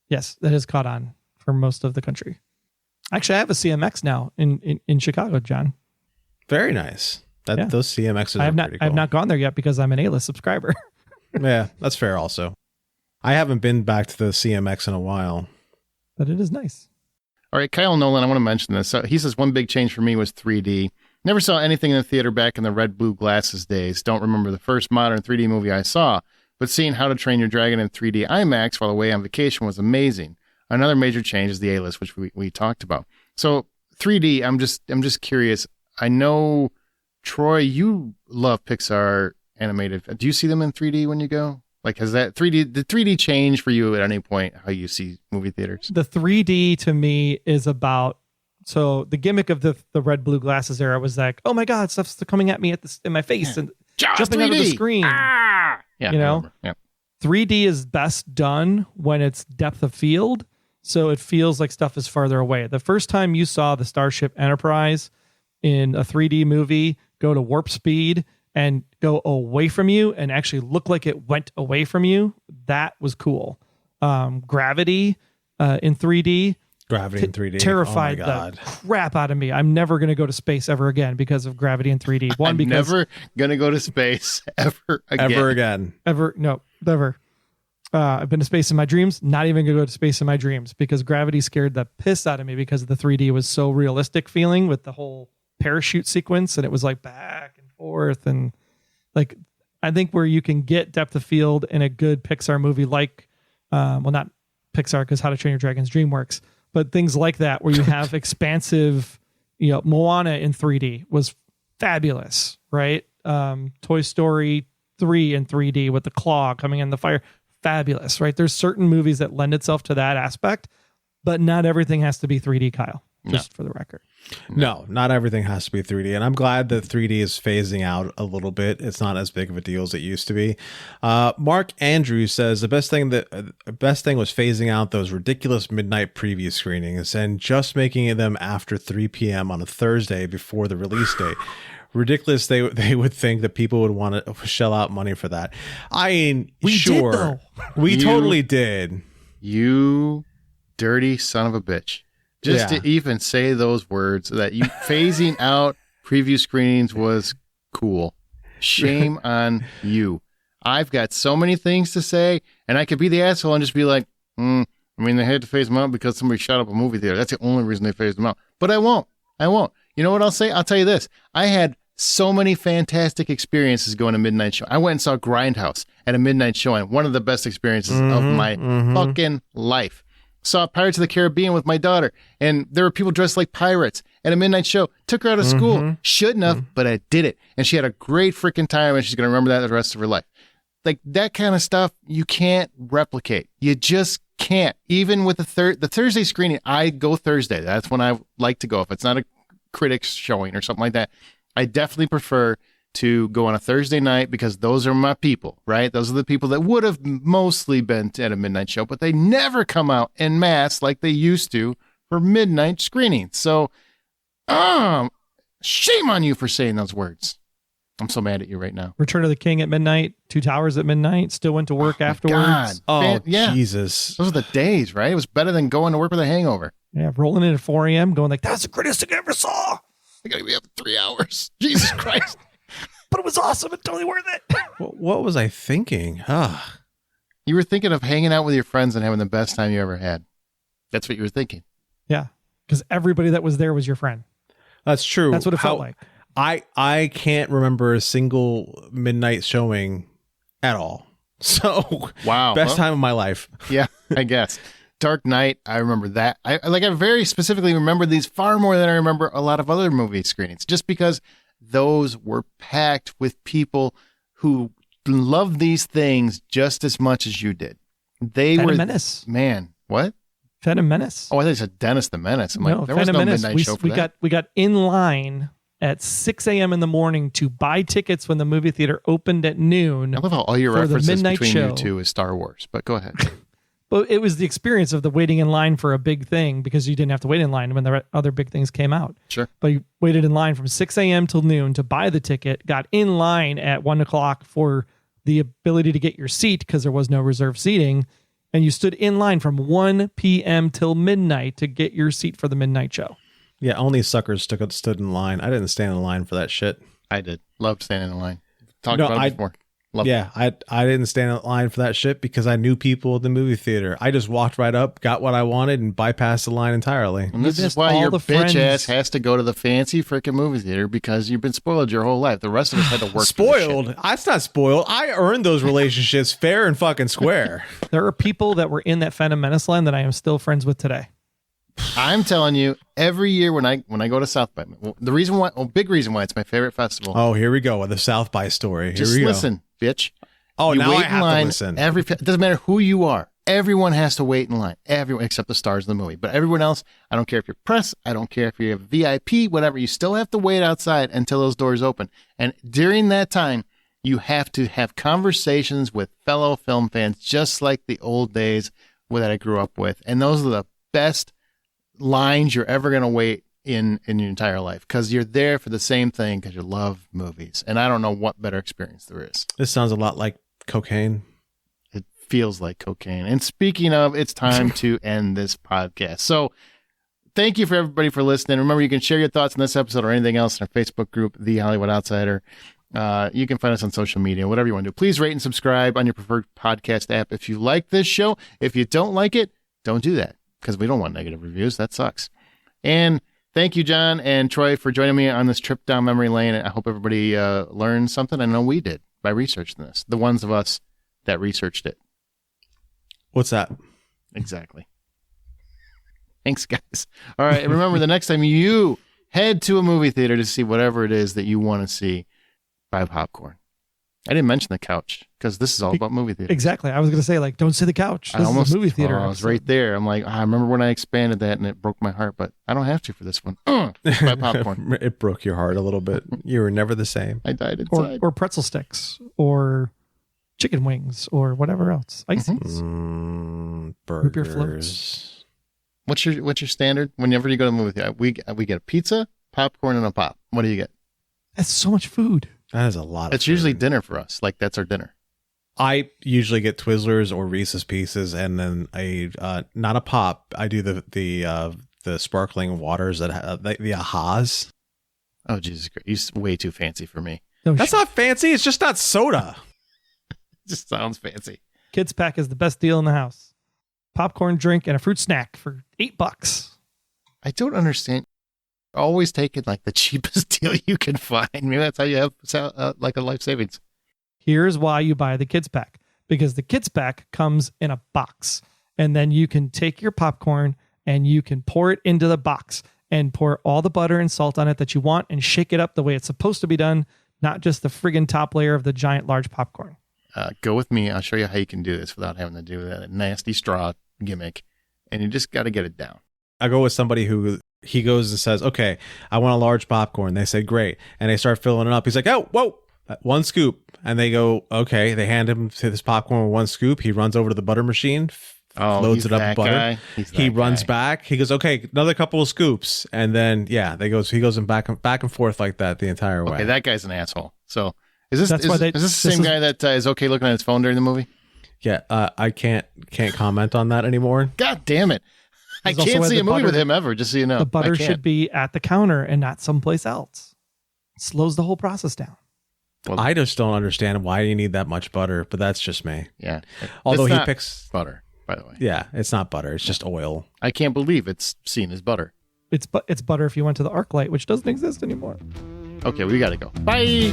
Yes, that is caught on for most of the country. Actually, I have a CMX now in Chicago, John. Very nice. Yeah. Those CMXs I have are not pretty cool. I've not gone there yet because I'm an A-list subscriber. Yeah, that's fair also. I haven't been back to the CMX in a while. But it is nice. All right, Kyle Nolan, I want to mention this. So he says one big change for me was 3D. Never saw anything in the theater back in the red blue glasses days. Don't remember the first modern 3D movie I saw, but seeing How to Train Your Dragon in 3D IMAX while away on vacation was amazing. Another major change is the A-list, which we talked about. So 3D, I'm just curious. I know, Troy, you love Pixar animated. Do you see them in 3D when you go? Like, has that 3D change for you at any point how you see movie theaters? The 3D to me is about, so the gimmick of the red blue glasses era was like, oh my God, stuff's coming at me in my face and jumping out of the screen. Ah! Yeah, You know? I remember. Yeah. 3D is best done when it's depth of field, so it feels like stuff is farther away. The first time you saw the Starship Enterprise in a 3D movie go to warp speed and go away from you and actually look like it went away from you, that was cool. Gravity in 3D Gravity in 3D. terrified Oh my God. the crap out of me. I'm never going to go to space ever again because of Gravity in 3D. One, I'm because never gonna go to space ever again. Ever again. never. I've been to space in my dreams. Not even gonna go to space in my dreams because Gravity scared the piss out of me because the 3D was so realistic feeling with the whole parachute sequence, and it was like back and forth, and like I think where you can get depth of field in a good Pixar movie, like well, not Pixar because How to Train Your Dragon's DreamWorks, but things like that where you have expansive, Moana in 3D was fabulous, right? Toy Story 3 in 3D with the claw coming in the fire. Fabulous, right? There's certain movies that lend itself to that aspect, but not everything has to be 3D, Kyle, just for the record. No, not everything has to be 3D. And I'm glad that 3D is phasing out a little bit. It's not as big of a deal as it used to be. Mark Andrews says the best thing was phasing out those ridiculous midnight preview screenings and just making them after 3 p.m. on a Thursday before the release date. Ridiculous. They would think that people would want to shell out money for that. I mean, We sure. did, though. We totally did. You dirty son of a bitch. Just Yeah. to even say those words, that you phasing out preview screenings was cool. Shame on you. I've got so many things to say, and I could be the asshole and just be like, they had to phase them out because somebody shot up a movie theater. That's the only reason they phased them out. But I won't. You know what I'll say? I'll tell you this. I had so many fantastic experiences going to midnight show. I went and saw Grindhouse at a midnight showing. One of the best experiences of my fucking life. Saw Pirates of the Caribbean with my daughter, and there were people dressed like pirates at a midnight show. Took her out of school. Shouldn't have, but I did it. And she had a great freaking time, and she's going to remember that the rest of her life. Like, that kind of stuff, you can't replicate. You just can't. Even with the Thursday screening, I go Thursday. That's when I like to go. If it's not a critics showing or something like that, I definitely prefer to go on a Thursday night because those are my people, right? Those are the people that would have mostly been at a midnight show, but they never come out en masse like they used to for midnight screenings. So, shame on you for saying those words. I'm so mad at you right now. Return of the King at midnight, Two Towers at midnight, still went to work afterwards. Oh, Yeah. Jesus. Those are the days, right? It was better than going to work with a hangover. Yeah, rolling in at 4 a.m., going like, that's the greatest thing I ever saw. I gotta be up 3 hours. Jesus Christ. But it was awesome and totally worth it. What was I thinking? You were thinking of hanging out with your friends and having the best time you ever had. That's what you were thinking. Yeah, because everybody that was there was your friend. That's true. That's what it felt like. I can't remember a single midnight showing at all. So Wow. best time of my life. Yeah, I guess. Dark Knight, I remember that. I very specifically remember these far more than I remember a lot of other movie screenings, just because those were packed with people who loved these things just as much as you did. They Phantom were Menace. Man, what? Phantom Menace. Oh, I thought you said Dennis the Menace. I'm No, like, there was Phantom no Menace. midnight show for that. We got in line at 6 a.m. in the morning to buy tickets when the movie theater opened at noon. I love how all your for the references midnight between show. you two is Star Wars, but go ahead. But it was the experience of the waiting in line for a big thing, because you didn't have to wait in line when the other big things came out. Sure. But you waited in line from 6 a.m. till noon to buy the ticket, got in line at 1 o'clock for the ability to get your seat because there was no reserved seating. And you stood in line from 1 p.m. till midnight to get your seat for the midnight show. Yeah, only suckers stood in line. I didn't stand in line for that shit. I did. Loved standing in line. Talked No, about it before. Loved it. Yeah, I didn't stand in line for that shit because I knew people at the movie theater. I just walked right up, got what I wanted, and bypassed the line entirely. And this You is missed why all your the bitch friends. ass has to go to the fancy freaking movie theater, because you've been spoiled your whole life. The rest of us had to work. for this Spoiled? shit. That's not spoiled. I earned those relationships fair and fucking square. There are people that were in that Phantom Menace line that I am still friends with today. I'm telling you, every year when I go to South by, the reason why, big reason why it's my favorite festival. Oh, here we go with the South by story. Here just we listen, bitch. go. Oh, You now wait I in have line to listen. it doesn't matter who you are. Everyone has to wait in line. Everyone except the stars of the movie. But everyone else, I don't care if you're press, I don't care if you're VIP, whatever. You still have to wait outside until those doors open. And during that time, you have to have conversations with fellow film fans, just like the old days that I grew up with. And those are the best lines you're ever going to wait in your entire life, because you're there for the same thing, because you love movies. And I don't know what better experience there is. This sounds a lot like cocaine. It feels like cocaine. And speaking of, it's time to end this podcast. So thank you for everybody for listening. Remember, you can share your thoughts on this episode or anything else in our Facebook group, The Hollywood Outsider. You can find us on social media, whatever you want to do. Please rate and subscribe on your preferred podcast app if you like this show. If you don't like it, don't do that, because we don't want negative reviews. That sucks. And thank you, John and Troy, for joining me on this trip down memory lane. I hope everybody learned something. I know we did by researching this. The ones of us that researched it. What's that? Exactly. Thanks, guys. All right. And remember, the next time you head to a movie theater to see whatever it is that you want to see, buy popcorn. I didn't mention the couch, because this is all about movie theater. Exactly. I was going to say, like, don't say the couch. This is a movie theater. I was episode. right there. I'm like, I remember when I expanded that and it broke my heart, but I don't have to for this one. Buy popcorn. It broke your heart a little bit. You were never the same. I died inside. Or pretzel sticks, or chicken wings, or whatever else. Icings. Root beer Burgers. floats. What's your standard whenever you go to a movie theater? We get a pizza, popcorn, and a pop. What do you get? That's so much food. That is a lot. It's of usually food. dinner for us. Like, that's our dinner. I usually get Twizzlers or Reese's Pieces, and then not a pop. I do the sparkling waters that have the Ahas. Oh, Jesus Christ. You're way too fancy for me. No, That's not fancy. It's just not soda. It just sounds fancy. Kids Pack is the best deal in the house. Popcorn, drink, and a fruit snack for $8. I don't understand. Always taking like the cheapest deal you can find. Maybe that's how you have like a life savings. Here's why you buy the Kids Pack. Because the Kids Pack comes in a box. And then you can take your popcorn and you can pour it into the box and pour all the butter and salt on it that you want and shake it up the way it's supposed to be done, not just the friggin' top layer of the giant large popcorn. Go with me. I'll show you how you can do this without having to do that nasty straw gimmick. And you just got to get it down. I go with somebody who he goes and says, "Okay, I want a large popcorn." They say, "Great," and they start filling it up. He's like, "Oh, whoa, one scoop," and they go, "Okay." They hand him to this popcorn with one scoop. He runs over to the butter machine, loads it up with butter. He runs back. He goes, "Okay, another couple of scoops," and then he goes in back and forth like that the entire way. Okay, that guy's an asshole. So is this That's why is this the same guy that is okay looking at his phone during the movie? Yeah, I can't comment on that anymore. God damn it! I There's also can't why see the a movie butter- with him ever. Just so you know, The butter I can't. should be at the counter and not someplace else. Slows the whole process down. Well, I just don't understand why you need that much butter, but that's just me. Yeah. Although It's he not picks, butter, by the way. yeah, it's not butter; it's just oil. I can't believe it's seen as butter. It's butter if you went to the ArcLight, which doesn't exist anymore. Okay, we got to go. Bye.